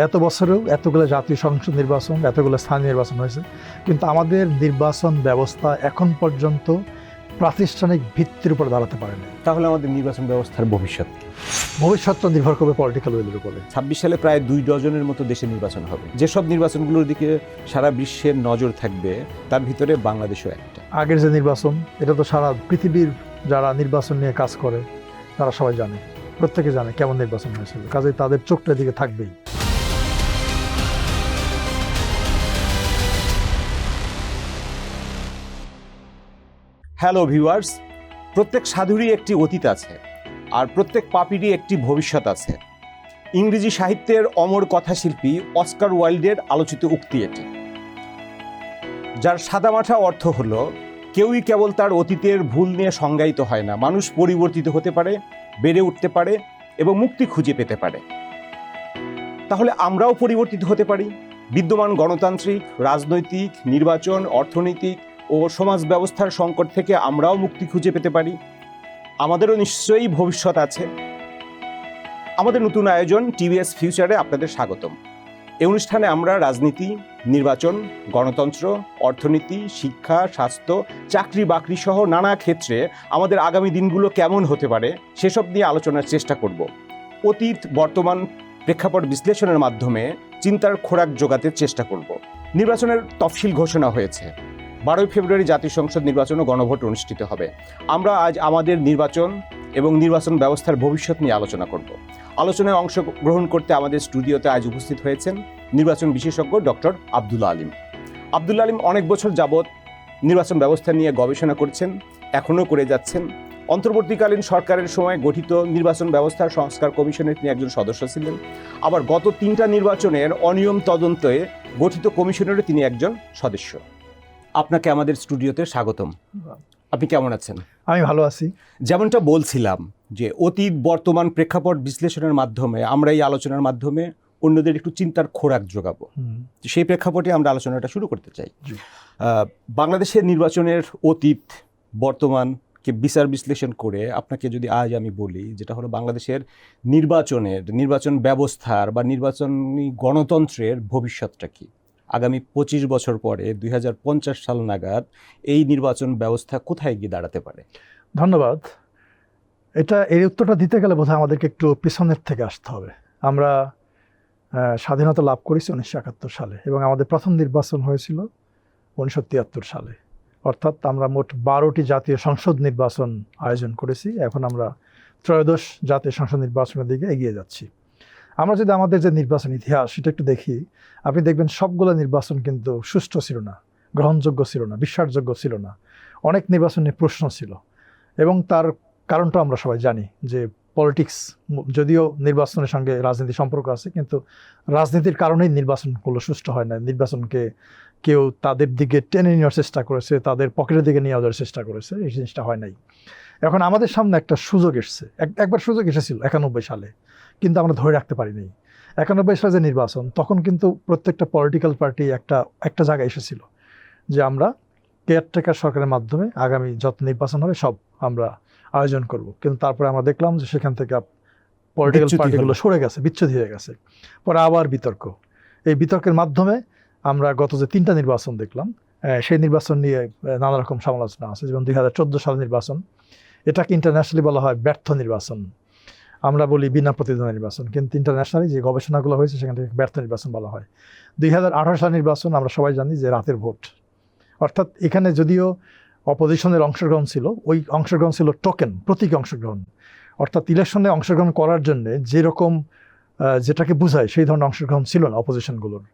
এত বছরেও এতগুলো জাতীয় সংসদ নির্বাচন, এতগুলো স্থানীয় নির্বাচন হয়েছে, কিন্তু আমাদের নির্বাচন ব্যবস্থা এখন পর্যন্ত প্রাতিষ্ঠানিক ভিত্তির উপর দাঁড়াতে পারেনি। তাহলে আমাদের নির্বাচন ব্যবস্থার ভবিষ্যৎটা নির্ভর করবে পলিটিক্যাল উইলের উপরে। 26 সালে প্রায় 2 ডজনের মতো দেশে নির্বাচন হবে। যেসব নির্বাচনগুলোর দিকে সারা বিশ্বের নজর থাকবে তার ভিতরে বাংলাদেশও একটা। আগের যে নির্বাচন, এটা তো সারা পৃথিবীর যারা নির্বাচন নিয়ে কাজ করে তারা সবাই জানে, প্রত্যেকে জানে কেমন নির্বাচন হয়েছিল, কাজেই তাদের চোখটা দিকে থাকবেই। হ্যালো ভিউয়ার্স, প্রত্যেক সাধুরই একটি অতীত আছে, আর প্রত্যেক পাপীরই একটি ভবিষ্যৎ আছে। ইংরেজি সাহিত্যের অমর কথাশিল্পী অস্কার ওয়াইল্ডের আলোচিত উক্তি এটি, যার সাদামাঠা অর্থ হলো, কেউই কেবল তার অতীতের ভুল নিয়ে সংজ্ঞায়িত হয় না, মানুষ পরিবর্তিত হতে পারে, বেড়ে উঠতে পারে এবং মুক্তি খুঁজে পেতে পারে। তাহলে আমরাও পরিবর্তিত হতে পারি। বিদ্যমান গণতান্ত্রিক, রাজনৈতিক, নির্বাচন, অর্থনৈতিক ও সমাজ ব্যবস্থার সংকট থেকে আমরাও মুক্তি খুঁজে পেতে পারি। আমাদেরও নিশ্চয়ই ভবিষ্যৎ আছে। আমাদের নতুন আয়োজন টিভিএস ফিউচারে আপনাদের স্বাগতম। এই অনুষ্ঠানে আমরা রাজনীতি, নির্বাচন, গণতন্ত্র, অর্থনীতি, শিক্ষা, স্বাস্থ্য, চাকরি বাকরি সহ নানা ক্ষেত্রে আমাদের আগামী দিনগুলো কেমন হতে পারে সেসব নিয়ে আলোচনার চেষ্টা করব। অতীত, বর্তমান প্রেক্ষাপট বিশ্লেষণের মাধ্যমে চিন্তার খোরাক জোগাতে চেষ্টা করব। নির্বাচনের তফসিল ঘোষণা হয়েছে। 12 ফেব্রুয়ারি জাতীয় সংসদ নির্বাচন ও গণভোট অনুষ্ঠিত হবে। আমরা আজ আমাদের নির্বাচন এবং নির্বাচন ব্যবস্থার ভবিষ্যৎ নিয়ে আলোচনা করব। আলোচনায় অংশগ্রহণ করতে আমাদের স্টুডিওতে আজ উপস্থিত হয়েছেন নির্বাচন বিশেষজ্ঞ ডক্টর আব্দুল্লাহ আলিম। আব্দুল্লাহ আলিম অনেক বছর যাবৎ নির্বাচন ব্যবস্থা নিয়ে গবেষণা করছেন, এখনও করে যাচ্ছেন। অন্তর্বর্তীকালীন সরকারের সময় গঠিত নির্বাচন ব্যবস্থার সংস্কার কমিশনের তিনি একজন সদস্য ছিলেন। আবার গত 3টা নির্বাচনের অনিয়ম তদন্তে গঠিত কমিশনেরও তিনি একজন সদস্য। আপনাকে আমাদের স্টুডিওতে স্বাগতম। আপনি কেমন আছেন? আমি ভালো আছি। যেমনটা বলছিলাম যে অতীত, বর্তমান প্রেক্ষাপট বিশ্লেষণের মাধ্যমে আমরা এই আলোচনার মাধ্যমে অন্যদের একটু চিন্তার খোরাক যোগাবো। সেই প্রেক্ষাপটে আমরা আলোচনাটা শুরু করতে চাই। বাংলাদেশের নির্বাচনের অতীত, বর্তমানকে বিচার বিশ্লেষণ করে আপনাকে যদি আজ আমি বলি, যেটা হলো বাংলাদেশের নির্বাচন ব্যবস্থার বা নির্বাচনী গণতন্ত্রের ভবিষ্যৎটা কি? আগামী 25 বছর পরে 2050 সাল নাগাদ এই নির্বাচন ব্যবস্থা কোথায় গিয়ে দাঁড়াতে পারে? ধন্যবাদ। এই উত্তরটা দিতে গেলে বোধহয় আমাদেরকে একটু পিছনের থেকে আসতে হবে। আমরা স্বাধীনতা লাভ করেছি 1971 সালে এবং আমাদের প্রথম নির্বাচন হয়েছিল 1973 সালে। অর্থাৎ আমরা মোট 12টি জাতীয় সংসদ নির্বাচন আয়োজন করেছি। এখন আমরা ত্রয়োদশ জাতীয় সংসদ নির্বাচনের দিকে এগিয়ে যাচ্ছি। আমরা যদি আমাদের যে নির্বাচন ইতিহাস সেটা একটু দেখি, আপনি দেখবেন সবগুলো নির্বাচন কিন্তু সুষ্ঠু ছিল না, গ্রহণযোগ্য ছিল না, বিশ্বাসযোগ্য ছিল না। অনেক নির্বাচনে প্রশ্ন ছিল এবং তার কারণটা আমরা সবাই জানি যে পলিটিক্স, যদিও নির্বাচনের সঙ্গে রাজনীতির সম্পর্ক আছে, কিন্তু রাজনীতির কারণেই নির্বাচনগুলো সুষ্ঠু হয় না। নির্বাচনকে কেউ তাদের দিকে টেনে নেওয়ার চেষ্টা করেছে, তাদের পকেটের দিকে নিয়ে যাওয়ার চেষ্টা করেছে, এই জিনিসটা হয় নাই। এখন আমাদের সামনে একটা সুযোগ এসছে, একবার সুযোগ এসেছিল 91 সালে, কিন্তু আমরা ধরে রাখতে পারিনি। 91 সালে যে নির্বাচন, তখন কিন্তু প্রত্যেকটা পলিটিক্যাল পার্টি একটা জায়গায় এসেছিল যে আমরা কেয়ারটেকার সরকারের মাধ্যমে আগামী যত নির্বাচন হবে সব আমরা আয়োজন করব। কিন্তু তারপরে আমরা দেখলাম যে সেখান থেকে পলিটিক্যাল পার্টিগুলো সরে গেছে, বিচ্ছুত হয়ে গেছে। পরে আবার বিতর্ক, এই বিতর্কের মাধ্যমে আমরা গত যে 3টা নির্বাচন দেখলাম, সেই নির্বাচন নিয়ে নানা রকম সমালোচনা আছে। যেমন 2014 সালের নির্বাচন, এটাকে ইন্টারন্যাশনালি বলা হয় ব্যর্থ নির্বাচন। আমরা বলি বিনা প্রতিদ্বন্দ্বী নির্বাচন, কিন্তু ইন্টারন্যাশনালি যে গবেষণাগুলো হয়েছে সেখান থেকে ব্যর্থ নির্বাচন বলা হয়। 2018 সালের নির্বাচন আমরা সবাই জানি যে রাতের ভোট। অর্থাৎ এখানে যদিও অপোজিশনের অংশগ্রহণ ছিল, ওই অংশগ্রহণ ছিল টোকেন, প্রতীকী অংশগ্রহণ। অর্থাৎ ইলেকশনে অংশগ্রহণ করার জন্য যেরকম যেটাকে বোঝায় সেই ধরনের অংশগ্রহণ ছিল না অপোজিশনগুলোর।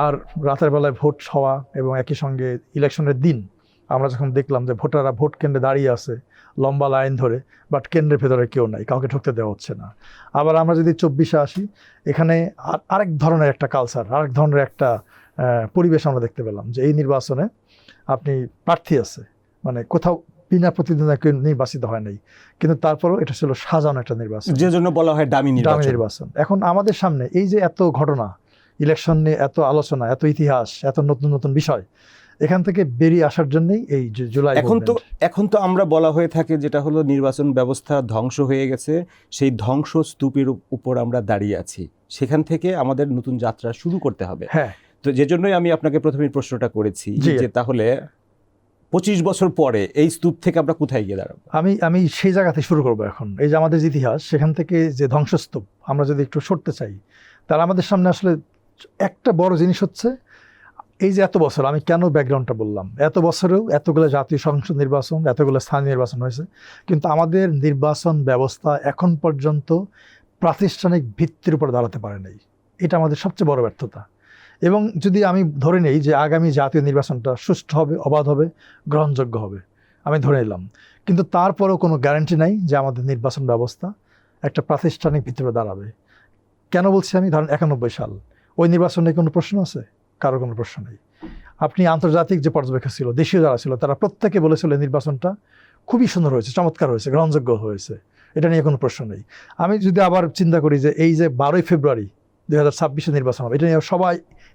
আর রাতের বেলায় ভোট হওয়া এবং একই সঙ্গে ইলেকশনের দিন আমরা যখন দেখলাম যে ভোটাররা ভোট কেন্দ্রে দাঁড়িয়ে আছে লম্বা লাইন ধরে, বাট কেন্দ্রের ভেতরে কেউ নাই, কাউকে ঢুকতে দেওয়া হচ্ছে না। আবার আমরা যদি 24-এ আসি, এখানে আরেক ধরনের একটা কালচার, আরেক ধরনের একটা পরিবেশ আমরা দেখতে পেলাম যে এই নির্বাচনে আপনি প্রার্থী আছে, মানে কোথাও বিনা প্রতিদ্বন্দ্বিতা কেউ নির্বাচিত হয় নাই, কিন্তু তারপরও এটা ছিল সাজানো একটা নির্বাচন, যে জন্য বলা হয় দামি নির্বাচন। এখন আমাদের সামনে এই যে এত ঘটনা, ইলেকশন নিয়ে এত আলোচনা, এত ইতিহাস, এত নতুন নতুন বিষয়, এখান থেকে বেরিয়ে আসার জন্যই এই যে জুলাই এখন তো আমরা বলা হয়ে থাকে যেটা হলো নির্বাচন ব্যবস্থা ধ্বংস হয়ে গেছে, সেই ধ্বংস স্তূপের উপর আমরা দাঁড়িয়ে আছি, সেখান থেকে আমাদের নতুন যাত্রা শুরু করতে হবে। হ্যাঁ, তো যে জন্যই আমি আপনাকে প্রথমে প্রশ্নটা করেছি যে তাহলে 25 বছর পরে এই স্তূপ থেকে আমরা কোথায় গিয়ে দাঁড়াবো। আমি সেই জায়গাতে শুরু করবো এখন। এই যে আমাদের যে ইতিহাস, সেখান থেকে যে ধ্বংসস্তূপ আমরা যদি একটু সরতে চাই, তাহলে আমাদের সামনে আসলে একটা বড় জিনিস হচ্ছে এই যে এত বছর, আমি কেন ব্যাকগ্রাউন্ডটা বললাম, এত বছরেও এতগুলো জাতীয় সংসদ নির্বাচন, এতগুলো স্থানীয় নির্বাচন হয়েছে, কিন্তু আমাদের নির্বাচন ব্যবস্থা এখন পর্যন্ত প্রাতিষ্ঠানিক ভিত্তির উপর দাঁড়াতে পারে নাই। এটা আমাদের সবচেয়ে বড় ব্যর্থতা। এবং যদি আমি ধরে নেই যে আগামী জাতীয় নির্বাচনটা সুষ্ঠু হবে, অবাধ হবে, গ্রহণযোগ্য হবে, আমি ধরে নিলাম, কিন্তু তারপরেও কোনো গ্যারান্টি নাই যে আমাদের নির্বাচন ব্যবস্থা একটা প্রাতিষ্ঠানিক ভিত্তিতে দাঁড়াবে। কেন বলছি আমি? ধরেন 91 সাল, ওই নির্বাচনে কোনো প্রশ্ন আছে? কারো কোনো প্রশ্ন নেই। আপনি আন্তর্জাতিক যে পর্যবেক্ষক ছিল, দেশীয় যারা ছিল, তারা প্রত্যেকে বলেছিল নির্বাচনটা খুবই সুন্দর হয়েছে, চমৎকার হয়েছে, গ্রহণযোগ্য হয়েছে, এটা নিয়ে কোনো প্রশ্ন নেই। আমি যদি আবার চিন্তা করি যে এই যে 12ই ফেব্রুয়ারি 2026 নির্বাচন হবে, এটা নিয়ে সবাই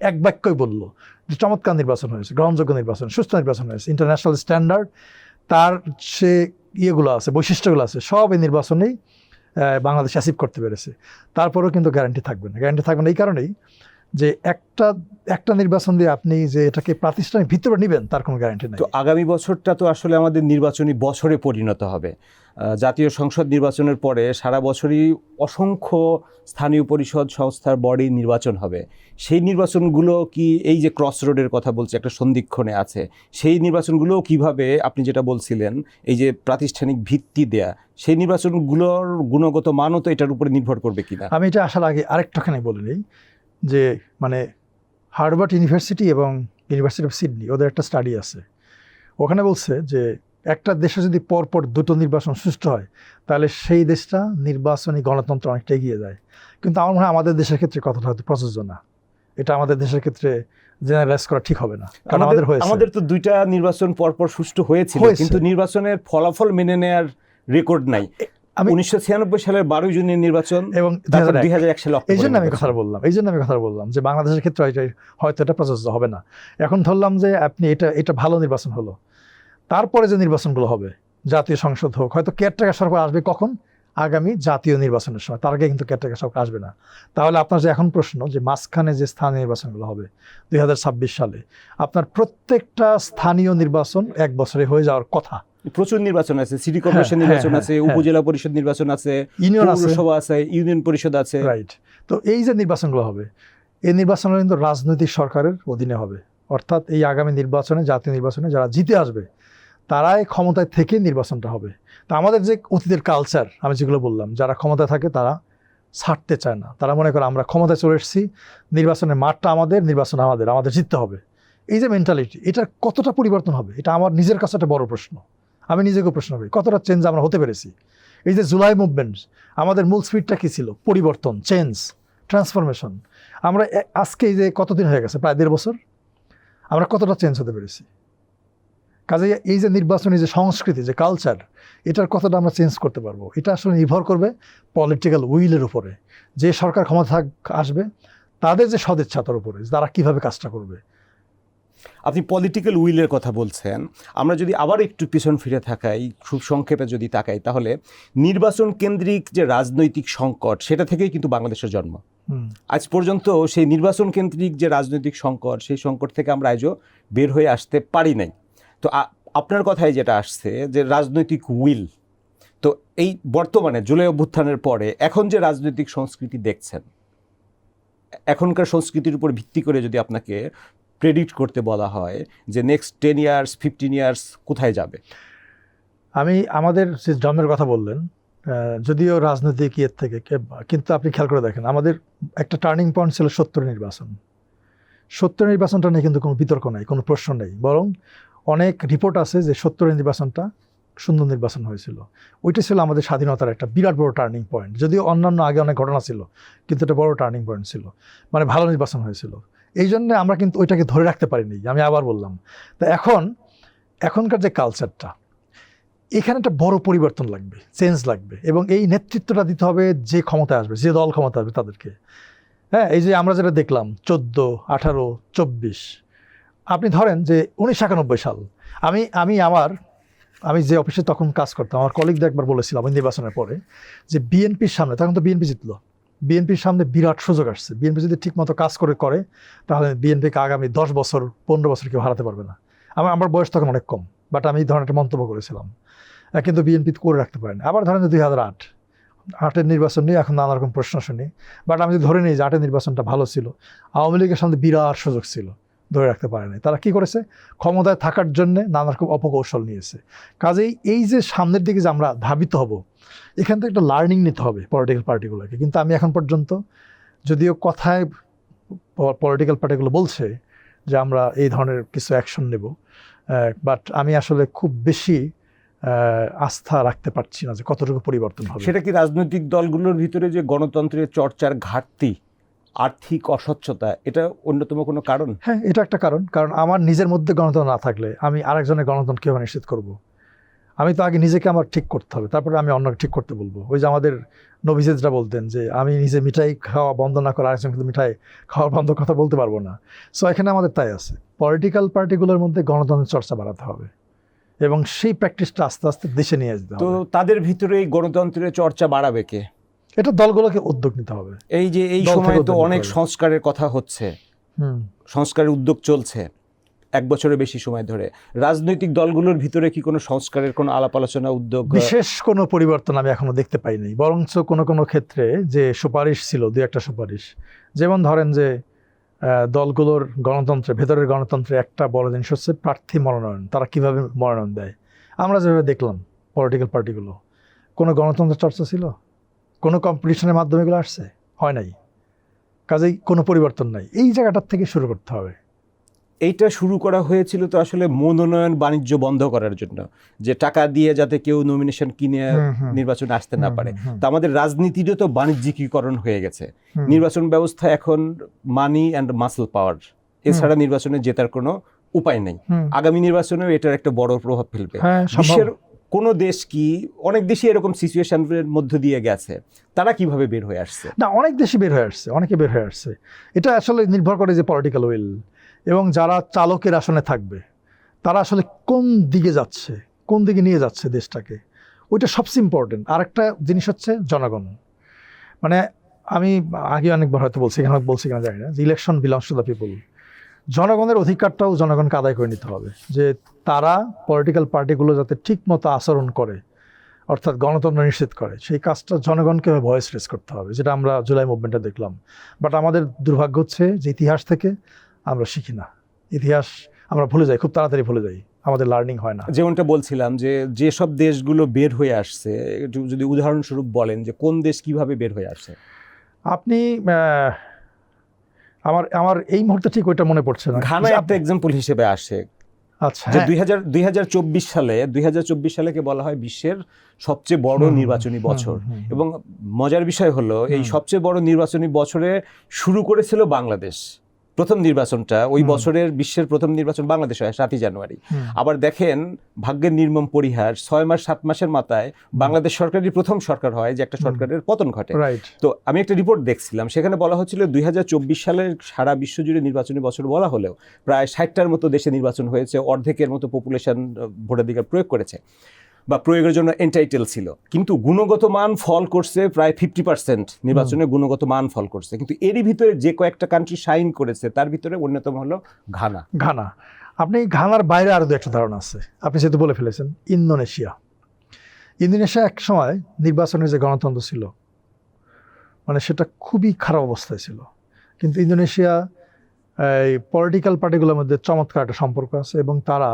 এক বাক্যই বললো যে চমৎকার নির্বাচন হয়েছে, গ্রহণযোগ্য নির্বাচন, সুস্থ নির্বাচন হয়েছে, ইন্টারন্যাশনাল স্ট্যান্ডার্ড তার সে ইয়েগুলো আছে, বৈশিষ্ট্যগুলো আছে, সব এই নির্বাচনেই বাংলাদেশ অ্যাচিভ করতে পেরেছে। তারপরেও কিন্তু গ্যারান্টি থাকবে না। গ্যারান্টি থাকবে না এই কারণেই যে একটা নির্বাচন দিয়ে আপনি যে এটাকে প্রাতিষ্ঠানিক ভিত্তিতে নেবেন, তার কোনো গ্যারান্টি নেই। তো আগামী বছরটা তো আসলে আমাদের নির্বাচনী বছরে পরিণত হবে। জাতীয় সংসদ নির্বাচনের পরে সারা বছরই অসংখ্য স্থানীয় পরিষদ সংস্থার বডি নির্বাচন হবে। সেই নির্বাচনগুলো কি এই যে ক্রস রোডের কথা বলছে, একটা সন্ধিক্ষণে আছে, সেই নির্বাচনগুলো কিভাবে, আপনি যেটা বলছিলেন এই যে প্রাতিষ্ঠানিক ভিত্তি দেয়া, সেই নির্বাচনগুলোর গুণগত মানও তো এটার উপরে নির্ভর করবে কিনা? আমি এটা আসার আগে আরেকটাখানে বলে নিই যে মানে হার্ভার্ড ইউনিভার্সিটি এবং ইউনিভার্সিটি অফ সিডনি, ওদের একটা স্টাডি আছে, ওখানে বলছে যে একটা দেশে যদি পরপর দুটো নির্বাচন সুষ্ঠু হয়, তাহলে সেই দেশটা নির্বাচনী গণতন্ত্র অনেকটা এগিয়ে যায়। কিন্তু আমার মনে হয় আমাদের দেশের ক্ষেত্রে কথাটা হয়তো প্রযোজ্য না। এটা আমাদের দেশের ক্ষেত্রে জেনারেলাইজ করা ঠিক হবে না, কারণ আমাদের তো দুইটা নির্বাচন পরপর সুষ্ঠু হয়েছিল, কিন্তু নির্বাচনের ফলাফল মেনে নেয়ার রেকর্ড নাই। 1996 সালের 12 জুনের নির্বাচন এবং 2001 সালে। এই জন্য আমি কথা বললাম যে বাংলাদেশের ক্ষেত্রে হয়তো এটা প্রযোজ্য হবে না। এখন ধরলাম যে আপনি এটা ভালো নির্বাচন হলো, তারপরে যে নির্বাচনগুলো হবে, জাতীয় সংসদ হোক, হয়তো কেয়ারটেকার সরকার আসবে কখন? আগামী জাতীয় নির্বাচনের সময়, তার আগে কিন্তু কেয়ারটেকার সরকার আসবে না। তাহলে আপনার যে এখন প্রশ্ন যে মাঝখানে যে স্থানীয় নির্বাচনগুলো হবে 2026 সালে, আপনার প্রত্যেকটা স্থানীয় নির্বাচন 1 বছরে হয়ে যাওয়ার কথা। প্রচুর নির্বাচন আছে, সিটি কর্পোরেশন নির্বাচন আছে, উপজেলা পরিষদ নির্বাচন আছে, ইউনিয়ন পৌরসভা আছে, ইউনিয়ন পরিষদ আছে। রাইট। তো এই যে নির্বাচনগুলো হবে, এই নির্বাচনগুলো কিন্তু রাজনৈতিক সরকারের অধীনে হবে। অর্থাৎ এই আগামী নির্বাচনে, জাতীয় নির্বাচনে যারা জিতে আসবে, তারাই ক্ষমতায় থেকে নির্বাচনটা হবে। তা আমাদের যে অতীতের কালচার, আমি যেগুলো বললাম, যারা ক্ষমতায় থাকে তারা ছাড়তে চায় না। তারা মনে করে আমরা ক্ষমতায় চলে এসেছি, নির্বাচনের মাঠটা আমাদের, নির্বাচন আমাদের জিততে হবে। এই যে মেন্টালিটি, এটা কতটা পরিবর্তন হবে, এটা আমার নিজের কাছে একটা বড় প্রশ্ন। আমি নিজেকে প্রশ্ন করি কতটা চেঞ্জ আমরা হতে পেরেছি। এই যে জুলাই মুভমেন্ট, আমাদের মূল স্পিডটা কী ছিল? পরিবর্তন, চেঞ্জ, ট্রান্সফরমেশন। আমরা আজকে এই যে কতদিন হয়ে গেছে, প্রায় 1.5 বছর, আমরা কতটা চেঞ্জ হতে পেরেছি? কাজে এই যে নির্বাচনী যে সংস্কৃতি, যে কালচার, এটার কতটা আমরা চেঞ্জ করতে পারবো, এটা আসলে নির্ভর করবে পলিটিক্যাল উইলের উপরে। যে সরকার ক্ষমতা আসবে, তাদের যে সদিচ্ছাতার উপরে, তারা কিভাবে কাজটা করবে। আপনি পলিটিক্যাল উইলের কথা বলছেন, আমরা যদি আবার একটু পিছন ফিরে থাকাই, খুব সংক্ষেপে যদি তাকাই, তাহলে নির্বাচন কেন্দ্রিক যে রাজনৈতিক সংকট, সেটা থেকেই কিন্তু বাংলাদেশের জন্ম। আজ পর্যন্ত সেই নির্বাচন কেন্দ্রিক যে রাজনৈতিক সংকট, সেই সংকট থেকে আমরা আজও বের হয়ে আসতে পারি নাই। তো আপনার কথায় যেটা আসছে যে রাজনৈতিক উইল, তো এই বর্তমানে জুলাই অভ্যুত্থানের পরে এখন যে রাজনৈতিক সংস্কৃতি দেখছেন, এখনকার সংস্কৃতির উপর ভিত্তি করে যদি আপনাকে প্রেডিক্ট করতে বলা হয় যে নেক্সট 10 ইয়ার্স 15 ইয়ার্স কোথায় যাবে? আমাদের যে জন্মের কথা বললেন, যদিও রাজনৈতিক ইয়ের থেকে, কিন্তু আপনি খেয়াল করে দেখেন, আমাদের একটা টার্নিং পয়েন্ট ছিল 70 নির্বাচন। 70 নির্বাচনটা নিয়ে কিন্তু কোনো বিতর্ক নাই, কোনো প্রশ্ন নেই, বরং অনেক রিপোর্ট আছে যে 70 নির্বাচনটা সুন্দর নির্বাচন হয়েছিল। ওইটা ছিল আমাদের স্বাধীনতার একটা বিরাট বড় টার্নিং পয়েন্ট। যদিও অন্যান্য আগে অনেক ঘটনা ছিল, কিন্তু এটা বড় টার্নিং পয়েন্ট ছিল, মানে ভালো নির্বাচন হয়েছিল। এই জন্য আমরা কিন্তু ওইটাকে ধরে রাখতে পারিনি, আমি আবার বললাম। তা এখনকার যে কালচারটা, এখানে একটা বড় পরিবর্তন লাগবে, চেঞ্জ লাগবে, এবং এই নেতৃত্বটা দিতে হবে যে ক্ষমতায় আসবে, যে দল ক্ষমতা আসবে তাদেরকে। হ্যাঁ, এই যে আমরা যেটা দেখলাম 14, 18, 24, আপনি ধরেন যে 1991 সাল, আমি যে অফিসে তখন কাজ করতাম, আমার কলিগদের একবার বলেছিলাম ওই নির্বাচনের পরে যে বিএনপির সামনে, তখন তো বিএনপি জিতলো, বিএনপির সামনে বিরাট সুযোগ আসছে। বিএনপি যদি ঠিকমতো কাজ করে তাহলে বিএনপিকে আগামী 10 বছর 15 বছর কেউ হারাতে পারবে না। আমার বয়স তখন অনেক কম, বাট আমি এই ধরনের একটা মন্তব্য করেছিলাম, কিন্তু বিএনপি করে রাখতে পারেনি। আবার ধরেন যে 2008 নির্বাচন নিয়ে এখন নানা রকম প্রশ্ন শুনি, বাট আমি যদি ধরে নিই যে 8 নির্বাচনটা ভালো ছিল, আওয়ামী লীগের সামনে বিরাট সুযোগ ছিল, ধরে রাখতে পারেনি। তারা কি করেছে, ক্ষমতায় থাকার জন্য নানা রকম অপকৌশল নিয়েছে। কাজেই এই যে সামনের দিকে যে আমরা ধাবিত হব, এখান থেকে একটা লার্নিং নিতে হবে পলিটিক্যাল পার্টিগুলোকে। কিন্তু আমি এখন পর্যন্ত, যদিও কথায় পলিটিক্যাল পার্টিগুলো বলছে যে আমরা এই ধরনের কিছু অ্যাকশন নেব, বাট আমি আসলে খুব বেশি আস্থা রাখতে পারছি না যে কতটুকু পরিবর্তন হবে। সেটা কি রাজনৈতিক দলগুলোর ভিতরে যে গণতন্ত্রের চর্চার ঘাটতি, আর্থিক অস্বচ্ছতা, এটা অন্যতম কোনো কারণ? হ্যাঁ, এটা একটা কারণ আমার নিজের মধ্যে গণতন্ত্র না থাকলে আমি আরেকজনের গণতন্ত্র কীভাবে নিশ্চিত করব? আমি তো আগে নিজেকে আমার ঠিক করতে হবে, তারপরে আমি অন্যকে ঠিক করতে বলবো। ওই যে আমাদের নবীজেদরা বলতেন যে আমি নিজে মিঠাই খাওয়া বন্ধ না করে আরেকজন কিন্তু মিঠাই খাওয়ার বন্ধ কথা বলতে পারবো না। সো এখানে আমাদের তাই আছে, পলিটিক্যাল পার্টিগুলোর মধ্যে গণতন্ত্রের চর্চা বাড়াতে হবে এবং সেই প্র্যাকটিসটা আস্তে আস্তে দেশে নিয়ে যেতে তো হবে। তাদের ভিতরে এই গণতন্ত্রের চর্চা বাড়াবে কে? এটা দলগুলোকে উদ্যোগ নিতে হবে। এই যে এই দল থেকে সময় তো উদ্যোগ নিতে অনেক হবে। সংস্কারের কথা হচ্ছে, সংস্কারের উদ্যোগ চলছে 1 বছরের বেশি সময় ধরে। রাজনৈতিক দলগুলোর ভিতরে কি কোনো সংস্কারের কোনো আলাপ আলোচনা, উদ্যোগ? বিশেষ কোনো পরিবর্তন আমি এখনো দেখতে পাইনি, বরঞ্চ কোনো ক্ষেত্রে যে সুপারিশ ছিল, 2-1টা সুপারিশ, যেমন ধরেন যে দলগুলোর ভেতরের গণতন্ত্রে একটা বড় জিনিস হচ্ছে প্রার্থী মনোনয়ন। তারা কিভাবে মনোনয়ন দেয়, আমরা যেভাবে দেখলাম পলিটিক্যাল পার্টিগুলো, কোনো গণতন্ত্রের চর্চা ছিল? কোনো কম্পিটিশনের মাধ্যমে এগুলো আসছে? হয় নাই। কাজেই কোনো পরিবর্তন নাই। এই জায়গাটার থেকে শুরু করতে হবে। এইটা শুরু করা হয়েছিল তো আসলে মনোনয়ন বাণিজ্য বন্ধ করার জন্য, যে টাকা দিয়ে যাতে কেউ নমিনেশন কিনে নির্বাচনে আসতে না পারে। তো আমাদের রাজনীতিরও তো বাণিজ্যিকীকরণ হয়ে গেছে। নির্বাচন ব্যবস্থা এখন মানি অ্যান্ড মাসল পাওয়ার, এছাড়া নির্বাচনে জেতার কোনো উপায় নেই। আগামী নির্বাচনেও এটার একটা বড় প্রভাব ফেলবে। বিশ্বের কোনো দেশ কি, অনেক দেশই এরকম সিচুয়েশনের মধ্য দিয়ে গেছে, তারা কিভাবে বের হয়ে আসছে? না, অনেক দেশই বের হয়ে আসছে, অনেকে বের হয়ে আসছে। এটা আসলে নির্ভর করে যে পলিটিক্যাল উইল, এবং যারা চালকের আসনে থাকবে তারা আসলে কোন দিকে যাচ্ছে, কোন দিকে নিয়ে যাচ্ছে দেশটাকে, ওইটা সবচেয়ে ইম্পর্টেন্ট। আরেকটা জিনিস হচ্ছে জনগণ। মানে আমি আগে অনেকবার হয়তো বলছি, এখানে বলছি কিনা জানি না, যে election belongs to the people. জনগণের অধিকারটাও জনগণকে আদায় করে নিতে হবে, যে তারা পলিটিক্যাল পার্টিগুলো যাতে ঠিক মতো আচরণ করে, অর্থাৎ গণতন্ত্র নিশ্চিত করে, সেই কাজটা জনগণকে ভয়েস রেজ করতে হবে, যেটা আমরা জুলাই মুভমেন্টে দেখলাম। বাট আমাদের দুর্ভাগ্য হচ্ছে যে ইতিহাস থেকে আমরা শিখি না, ইতিহাস আমরা ভুলে যাই, খুব তাড়াতাড়ি ভুলে যাই, আমাদের লার্নিং হয় না। যেমনটা বলছিলাম যে যেসব দেশগুলো বের হয়ে আসছে, যদি উদাহরণস্বরূপ বলেন যে কোন দেশ কিভাবে বের হয়ে আসছে? আপনি আমার এই মুহূর্তে ঠিক ওইটা মনে পড়ছে না। ঘানা একটা এক্সাম্পল হিসেবে আসে। আচ্ছা, যে 2024 সালেকে বলা হয় বিশ্বের সবচেয়ে বড় নির্বাচনী বছর, এবং মজার বিষয় হলো এই সবচেয়ে বড় নির্বাচনী বছরে শুরু করেছিল বাংলাদেশ। প্রথম নির্বাচনটা ওই বছরের বিশ্বের প্রথম নির্বাচন বাংলাদেশে হয় 7ই জানুয়ারি। আবার দেখেন ভাগ্যের নির্মম পরিহার, 6 মাসের মাথায় বাংলাদেশ সরকারের প্রথম সরকার হয়, যে একটা সরকারের পতন ঘটে। তো আমি একটা রিপোর্ট দেখছিলাম, সেখানে বলা হচ্ছিল 2024 সালের সারা বিশ্বজুড়ে নির্বাচনী বছর বলা হলেও প্রায় 60টার মতো দেশে নির্বাচন হয়েছে, অর্ধেকের মতো পপুলেশন ভোটাধিকার প্রয়োগ করেছে বা প্রয়োগের জন্য এন্টাইটেল ছিল, কিন্তু গুণগত মান ফল করছে প্রায় 50%। নির্বাচনে গুণগত মান ফল করছে, কিন্তু এরই ভিতরে যে কয়েকটা কান্ট্রি শাইন করেছে তার ভিতরে অন্যতম হলো ঘানা। আপনি ঘানার বাইরে আরও 2-একটা ধারণা আছে, আপনি যেহেতু বলে ফেলেছেন। ইন্দোনেশিয়া এক সময় নির্বাচনের যে গণতন্ত্র ছিল, মানে সেটা খুবই খারাপ অবস্থায় ছিল, কিন্তু ইন্দোনেশিয়া এই পলিটিক্যাল পার্টিগুলোর মধ্যে চমৎকার একটা সম্পর্ক আছে, এবং তারা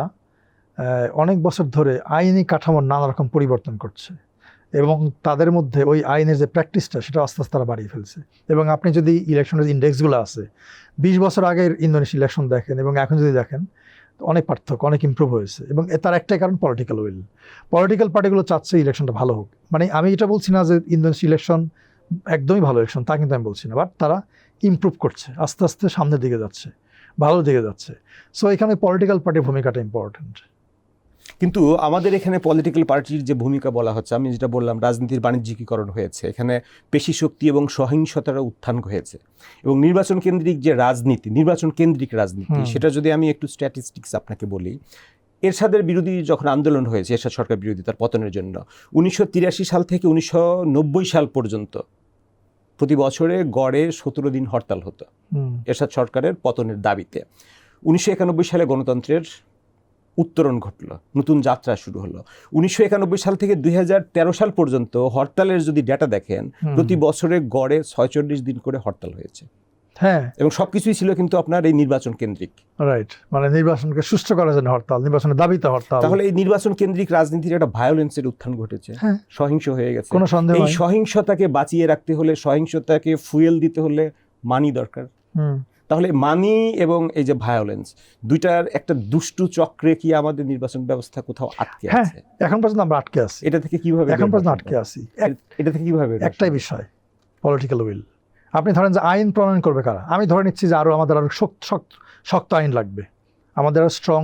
অনেক বছর ধরে আইনি কাঠামোর নানা রকম পরিবর্তন করছে, এবং তাদের মধ্যে ওই আইনের যে প্র্যাকটিসটা সেটা আস্তে আস্তে তারা বাড়িয়ে ফেলছে। এবং আপনি যদি ইলেকশনের ইন্ডেক্সগুলো আছে 20 বছর আগের ইন্দোনেশিয়া ইলেকশন দেখেন এবং এখন যদি দেখেন, অনেক পার্থক্য, অনেক ইমপ্রুভ হয়েছে। এবং তার একটাই কারণ পলিটিক্যাল উইল। পলিটিক্যাল পার্টিগুলো চাচ্ছে ইলেকশনটা ভালো হোক। মানে আমি এটা বলছি না যে ইন্দোনেশিয়া ইলেকশন একদমই ভালো ইলেকশন, তা কিন্তু আমি বলছি না, বাট তারা ইমপ্রুভ করছে, আস্তে আস্তে সামনের দিকে যাচ্ছে, ভালো দিকে যাচ্ছে। সো এখানে পলিটিক্যাল পার্টির ভূমিকাটা ইম্পর্টেন্ট। কিন্তু আমাদের এখানে পলিটিক্যাল পার্টির যে ভূমিকা বলা হচ্ছে, আমি যেটা বললাম রাজনীতির বাণিজ্যিকীকরণ হয়েছে, এখানে পেশি শক্তি এবং সহিংসতার উত্থান হয়েছে, এবং নির্বাচন কেন্দ্রিক যে রাজনীতি, নির্বাচন কেন্দ্রিক রাজনীতি, সেটা যদি আমি একটু স্ট্যাটিস্টিক্স আপনাকে বলি, এরশাদের বিরোধী যখন আন্দোলন হয়েছে, এরশাদ সরকার বিরোধী তার পতনের জন্য 1983 সাল থেকে 1990 সাল পর্যন্ত প্রতি বছরে গড়ে 17 দিন হরতাল হতো এরশাদ সরকারের পতনের দাবিতে। 1991 সালে গণতন্ত্রের উত্তরণ ঘটলো, নতুন যাত্রা শুরু হলো। 1991 সাল থেকে 2013 সাল পর্যন্ত হরতালের যদি ডেটা দেখেন, প্রতি বছরে গড়ে 46 দিন করে হরতাল হয়েছে। হ্যাঁ, এবং সবকিছুই ছিল কিন্তু আপনার এই নির্বাচন কেন্দ্রিক। রাইট, মানে নির্বাচনকে সুষ্ঠু করার জন্য হরতাল, নির্বাচনের দাবিতে হরতাল। তাহলে এই নির্বাচন কেন্দ্রিক রাজনীতির একটা ভায়োলেন্সের উত্থান ঘটেছে, সহিংস হয়ে গেছে। কোনো সন্দেহ এই নাই। সহিংসতাকে বাঁচিয়ে রাখতে হলে, সহিংসতাকে ফুয়েল দিতে হলে মানি দরকার। তাহলে মানি এবং এই যে ভায়োলেন্স, দুইটার একটা দুষ্টু চক্রে কি আমাদের নির্বাচন ব্যবস্থা কোথাও আটকে আছে? এখন পর্যন্ত আমরা আটকে আছি। এটা থেকে কিভাবে এখন পর্যন্ত আটকে আছি। এটা থেকে কিভাবে? একটাই বিষয়, পলিটিক্যাল উইল। আপনি ধরেন যে আইন প্রণয়ন করবে কারা? আমি ধরে নিচ্ছি যে আমাদের আরো শক্ত আইন লাগবে, আমাদের আরো স্ট্রং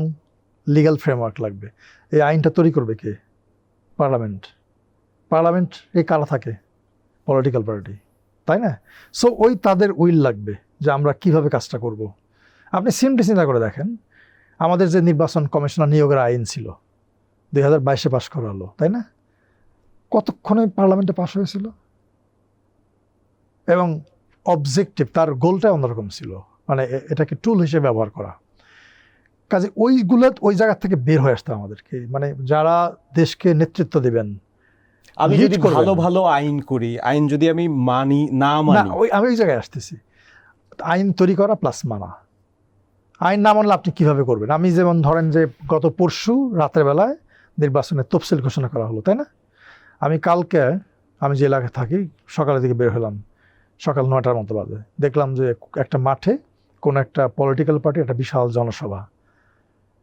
লিগ্যাল ফ্রেমওয়ার্ক লাগবে। এই আইনটা তৈরি করবে কে? পার্লামেন্ট এই কারা থাকে? পলিটিক্যাল পার্টি, তাই না? সো ওই তাদের উইল লাগবে যে আমরা কিভাবে কাজটা করব। আপনি সিম্পলি চিন্তা করে দেখেন, আমাদের যে নির্বাচন কমিশনার নিয়োগের আইন ছিল 2022-এ পাশ করা হলো, তাই না? কতক্ষণে পার্লামেন্টে পাশ হয়েছিল, এবং অবজেক্টিভ, তার গোলটা অন্যরকম ছিল, মানে এটাকে টুল হিসেবে ব্যবহার করা। কাজে ওই জায়গা থেকে বের হয়ে আসতে আমাদেরকে, মানে যারা দেশকে নেতৃত্ব দিবেন। আমি যদি ভালো ভালো আইন করি, আইন যদি আমি মানি না মানি, আমি ওই জায়গায় আসতেছি। আইন তৈরি করা প্লাস মানা। আইন না মানলে আপনি কিভাবে করবেন? আমি যেমন ধরেন যে গত পরশু রাতের বেলায় নির্বাচনের তফসিল ঘোষণা করা হলো, তাই না? আমি কালকে, আমি যে এলাকায় থাকি, সকালের দিকে বের হলাম, সকাল 9টার মতো বাজে, দেখলাম যে একটা মাঠে কোনো একটা পলিটিক্যাল পার্টি একটা বিশাল জনসভা।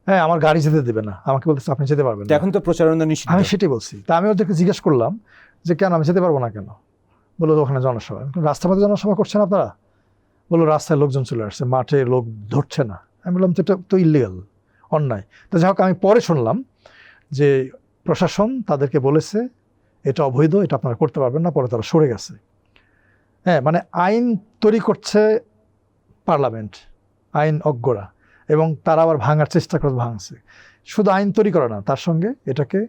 হ্যাঁ, আমার গাড়ি যেতে দেবে না, আমাকে বলতেছে আপনি যেতে পারবেন না। এখন তো প্রচারণা নিষিদ্ধ। আমি সেটাই বলছি। তা আমি ওদেরকে জিজ্ঞেস করলাম যে কেন আমি যেতে পারবো না কেন? বললো ওখানে জনসভা। রাস্তার মধ্যে জনসভা করছেন আপনারা? বললো রাস্তায় লোকজন চলে আসছে, মাঠে লোক ধরছে না। আমি বললাম তো এটা তো ইলিগাল, অন্যায়। তো যাই হোক, আমি পরে শুনলাম যে প্রশাসন তাদেরকে বলেছে এটা অবৈধ, এটা আপনারা করতে পারবেন না, পরে তারা সরে গেছে। হ্যাঁ, মানে আইন তৈরি করছে পার্লামেন্ট, আইন অজ্ঞরা, এবং তারা আবার ভাঙার চেষ্টা করে ভাঙছে। শুধু আইন তৈরি করা না, তার সঙ্গে এটাকে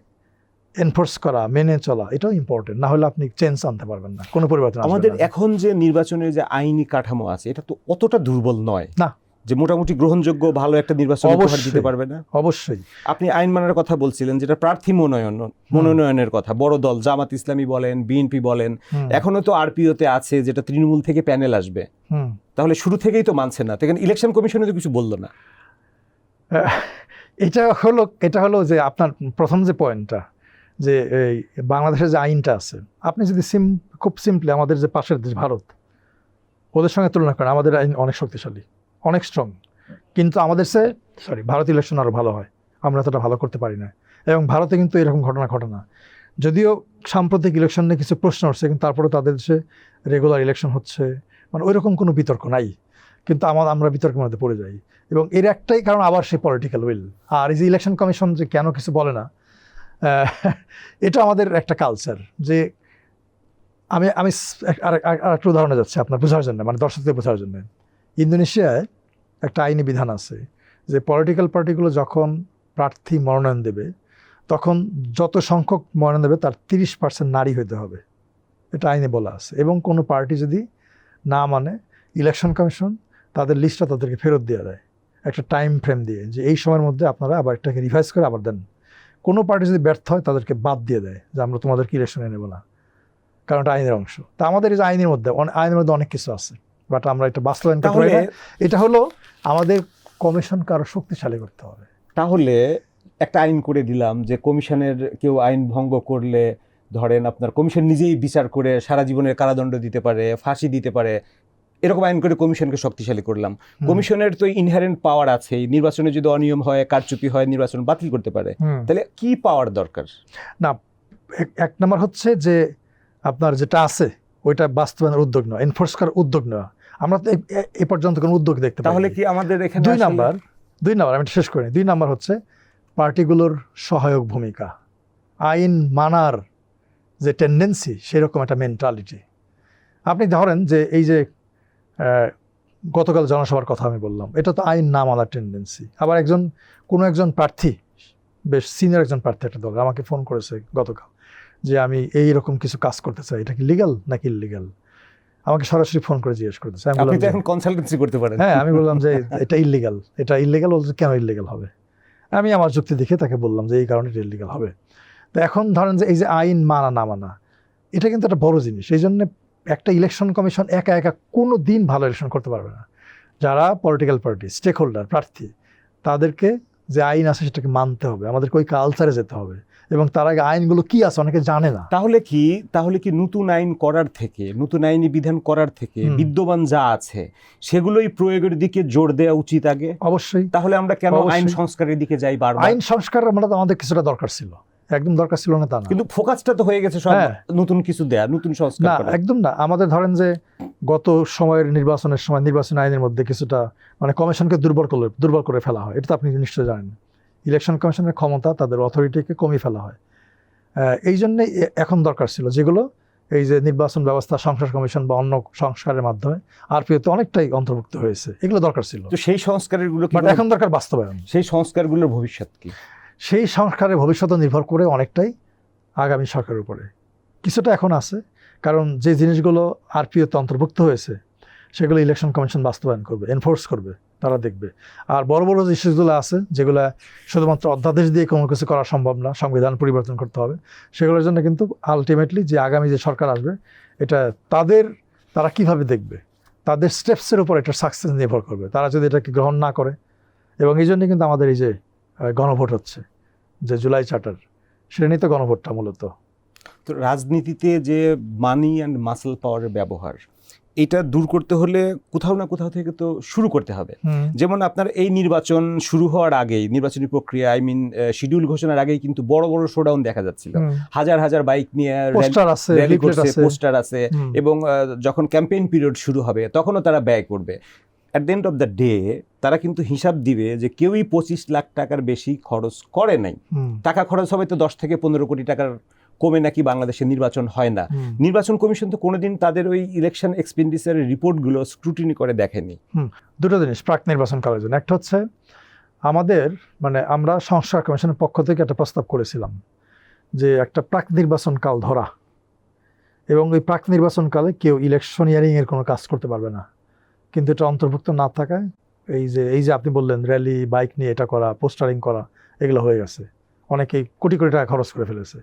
এনফোর্স করা, মেনে চলা, এটাও ইম্পর্টেন্ট। না হলে আপনি চেঞ্জ আনতে পারবেন না, কোনো পরিবর্তন আসবে না। আমাদের এখন যে নির্বাচনের যে আইনি কাঠামো আছে, এটা তো অতটা দুর্বল নয় না, যে মোটামুটি গ্রহণযোগ্য ভালো একটা নির্বাচন উপহার দিতে পারবে না। অবশ্যই আপনি আইন মানার কথা বলছিলেন, যেটা প্রার্থী মনোনয়নের কথা, বড় দল জামাত ইসলামী বলেন, বিএনপি বলেন, এখনো তো আরপিওতে আছে যেটা তৃণমূল থেকে প্যানেল আসবে। তাহলে শুরু থেকেই তো মানছে না, তখন ইলেকশন কমিশনে তো কিছু বললো না। এটা হলো যে আপনার প্রথম যে পয়েন্টটা, যে এই বাংলাদেশের যে আইনটা আছে, আপনি যদি খুব সিম্পলি আমাদের যে পাশের দেশ ভারত, ওদের সঙ্গে তুলনা করেন, আমাদের আইন অনেক শক্তিশালী, অনেক স্ট্রং। কিন্তু আমাদের ভারত ইলেকশন আরও ভালো হয়, আমরা এতটা ভালো করতে পারি না। এবং ভারতে কিন্তু এরকম ঘটনা ঘটে না। যদিও সাম্প্রতিক ইলেকশন নিয়ে কিছু প্রশ্ন উঠছে, কিন্তু তারপরে তাদের দেশে রেগুলার ইলেকশন হচ্ছে, মানে ওইরকম কোনো বিতর্ক নাই। কিন্তু আমরা বিতর্কের মধ্যে পড়ে যাই, এবং এর একটাই কারণ আবার সেই পলিটিক্যাল উইল। আর এই যে ইলেকশন কমিশন যে কেন কিছু বলে না, এটা আমাদের একটা কালচার। যে আমি আরেকটা উদাহরণে যাচ্ছি আপনার বোঝার জন্য, মানে দর্শকদের বোঝার জন্য। ইন্দোনেশিয়ায় একটা আইনি বিধান আছে যে পলিটিক্যাল পার্টিগুলো যখন প্রার্থী মনোনয়ন দেবে, তখন যত সংখ্যক মনোনয়ন দেবে তার 30% নারী হইতে হবে, এটা আইনে বলা আছে। এবং কোনো পার্টি যদি না মানে, ইলেকশন কমিশন তাদের লিস্টটা তাদেরকে ফেরত দিয়ে দেয় একটা টাইম ফ্রেম দিয়ে, যে এই সময়ের মধ্যে আপনারা আবার এটাকে রিভাইজ করে আবার দেন। কোনো পার্টি যদি ব্যর্থ হয়, তাদেরকে বাদ দিয়ে দেয় যে আমরা তোমাদেরকে ইলেকশনে নেব না, কারণ এটা আইনের অংশ। তা আমাদের এই যে আইনের মধ্যে অনেক কিছু আছে, বাট আমরা এটা বাস্তবায়ন করতে পারি না। এটা হলো আমাদের কমিশনকে আরো শক্তিশালী করতে হবে। তাহলে একটা আইন করে দিলাম যে কমিশনের কেউ আইন ভঙ্গ করলে, ধরেন আপনার কমিশন নিজেই বিচার করে সারা জীবনের কারাদণ্ড দিতে পারে, ফাঁসি দিতে পারে, এরকম আইন করে কমিশনকে শক্তিশালী করলাম। কমিশনের তো ইনহেরেন্ট পাওয়ার আছে, নির্বাচনে যদি অনিয়ম হয়, কারচুপি হয়, নির্বাচন বাতিল করতে পারে। তাহলে কি পাওয়ার দরকার? না, এক নম্বর হচ্ছে যে আপনার যেটা আছে ওইটা বাস্তবায়নের উদ্যোগ নেওয়া, এনফোর্স করার উদ্যোগ নেওয়া। আমরা তো এ পর্যন্ত কোনো উদ্যোগ দেখতে পাই। তাহলে কি আমাদের এখানে দুই নাম্বার আমি শেষ করি। 2 নাম্বার হচ্ছে পার্টিগুলোর সহায়ক ভূমিকা, আইন মানার যে টেন্ডেন্সি, সেরকম একটা মেন্টালিটি। আপনি ধরেন যে এই যে গতকাল জনসভার কথা আমি বললাম, এটা তো আইন না মানার টেন্ডেন্সি। আবার কোনো একজন প্রার্থী, বেশ সিনিয়র একজন প্রার্থী একটা দল আমাকে ফোন করেছে গতকাল যে আমি এইরকম কিছু কাজ করতে চাই, এটা কি লিগ্যাল নাকি ইললিগ্যাল, আমাকে সরাসরি ফোন করে জিজ্ঞেস করতেছে। আমি আপনি বললাম তো এখন কনসালটেন্সি করতে পারেন। হ্যাঁ, আমি বললাম যে এটা ইললিগ্যাল বলতে কেন ইললিগ্যাল হবে, আমি আমার যুক্তি দেখে তাকে বললাম যে এই কারণে এটা ইললিগ্যাল হবে। তো এখন ধরেন যে এই যে আইন মানা না মানা, এটা কিন্তু একটা বড় জিনিস। এই জন্য একটা ইলেকশন কমিশন একা একা কোনো দিন ভালো ইলেকশন করতে পারবে না। যারা পলিটিক্যাল পার্টি, স্টেক হোল্ডার, প্রার্থী, তাদেরকে যে আইন আছে সেটাকে মানতে হবে, আমাদেরকে ওই কালচারে যেতে হবে, এবং তার আগে আইনগুলো কি আছে অনেকে জানে না। তাহলে কি নতুন আইন করার থেকে, নতুন আইনি বিধান করার থেকে বিদ্যমান যা আছে সেগুলোই প্রয়োগের দিকে জোর দেওয়া উচিত আগে? অবশ্যই। তাহলে আমরা কেন আইন সংস্কারের দিকে যাই বারবার? আইন সংস্কার আমাদের কিছুটা দরকার ছিল, একদম দরকার ছিল না তা না, কিন্তু ফোকাসটা তো হয়ে গেছে সব নতুন কিছু দেয়া, নতুন সংস্কার না, করা। একদম না। আমাদের ধরেন যে গত সময়ের নির্বাচনের সময় নির্বাচন আইনের মধ্যে কিছুটা মানে কমিশনকে দুর্বল করে ফেলা হয়, এটা তো আপনি নিশ্চয়ই জানেন। ইলেকশন কমিশনের ক্ষমতা, তাদের অথরিটিকে কমিয়ে ফেলা হয়। এই জন্যই এখন দরকার ছিল যেগুলো এই যে নির্বাচন ব্যবস্থা সংস্কার কমিশন বা অন্য সংস্কারের মাধ্যমে আরপিওতে অনেকটাই অন্তর্ভুক্ত হয়েছে, এগুলো দরকার ছিল। তো সেই সংস্কারগুলো বাট এখন দরকার বাস্তবায়ন। সেই সংস্কারগুলোর ভবিষ্যৎ কি? সেই সংস্কারের ভবিষ্যৎ নির্ভর করে অনেকটাই আগামী সরকারের উপরে, কিছুটা এখন আছে, কারণ যে জিনিসগুলো আরপিওতে অন্তর্ভুক্ত হয়েছে সেগুলো ইলেকশন কমিশন বাস্তবায়ন করবে, এনফোর্স করবে, তারা দেখবে। আর বড় বড় যে ইস্যুগুলো আছে, যেগুলো শুধুমাত্র অধ্যাদেশ দিয়ে কোনো কিছু করা সম্ভব না, সংবিধান পরিবর্তন করতে হবে, সেগুলোর জন্য কিন্তু আলটিমেটলি যে আগামী যে সরকার আসবে, এটা তারা কিভাবে দেখবে, তাদের স্টেপসের উপর এটা সাকসেস নির্ভর করবে। তারা যদি এটাকে গ্রহণ না করে, এবং এই জন্য কিন্তু আমাদের এই যে গণভোট হচ্ছে, যে জুলাই চার্টার, সেটা নিয়ে তো গণভোটটা মূলত। তো রাজনীতিতে যে মানি অ্যান্ড মাসল পাওয়ারের ব্যবহার, এটা দূর করতে হলে কোথাও না কোথাও থেকে তো শুরু করতে হবে। যেমন আপনার এই নির্বাচন শুরু হওয়ার আগেই, নির্বাচনী প্রক্রিয়া শিডিউল ঘোষণার আগেই কিন্তু বড় বড় শোডাউন দেখা যাচ্ছিল, হাজার হাজার বাইক নিয়ে র্যালি করছে, পোস্টার আছে, এবং যখন ক্যাম্পেইন পিরিয়ড শুরু হবে তখনও তারা ব্যয় করবে। At the end of the day তারা কিন্তু হিসাব দিবে যে কেউই 25 লাখ টাকার বেশি খরচ করে নাই। টাকা খরচ হবে তো 10 থেকে 15 কোটি টাকার কমে নাকি বাংলাদেশে নির্বাচন হয় না। নির্বাচন কমিশন তো কোনোদিন তাদের ওই ইলেকশন এক্সপেন্ডিচারের রিপোর্টগুলো স্ক্রুটিনি করে দেখেনি। দুটো জিনিস প্রাক নির্বাচন করার জন্য, একটা হচ্ছে আমরা সংস্কার কমিশনের পক্ষ থেকে একটা প্রস্তাব করেছিলাম যে একটা প্রাক নির্বাচন কাল ধরা, এবং ওই প্রাক নির্বাচন কালে কেউ ইলেকশনিয়ারিং এর কোনো কাজ করতে পারবে না। কিন্তু এটা অন্তর্ভুক্ত না থাকায় এই যে আপনি বললেন র্যালি, বাইক নিয়ে এটা করা, পোস্টারিং করা, এগুলো হয়ে গেছে। অনেকেই কোটি কোটি টাকা খরচ করে ফেলেছে।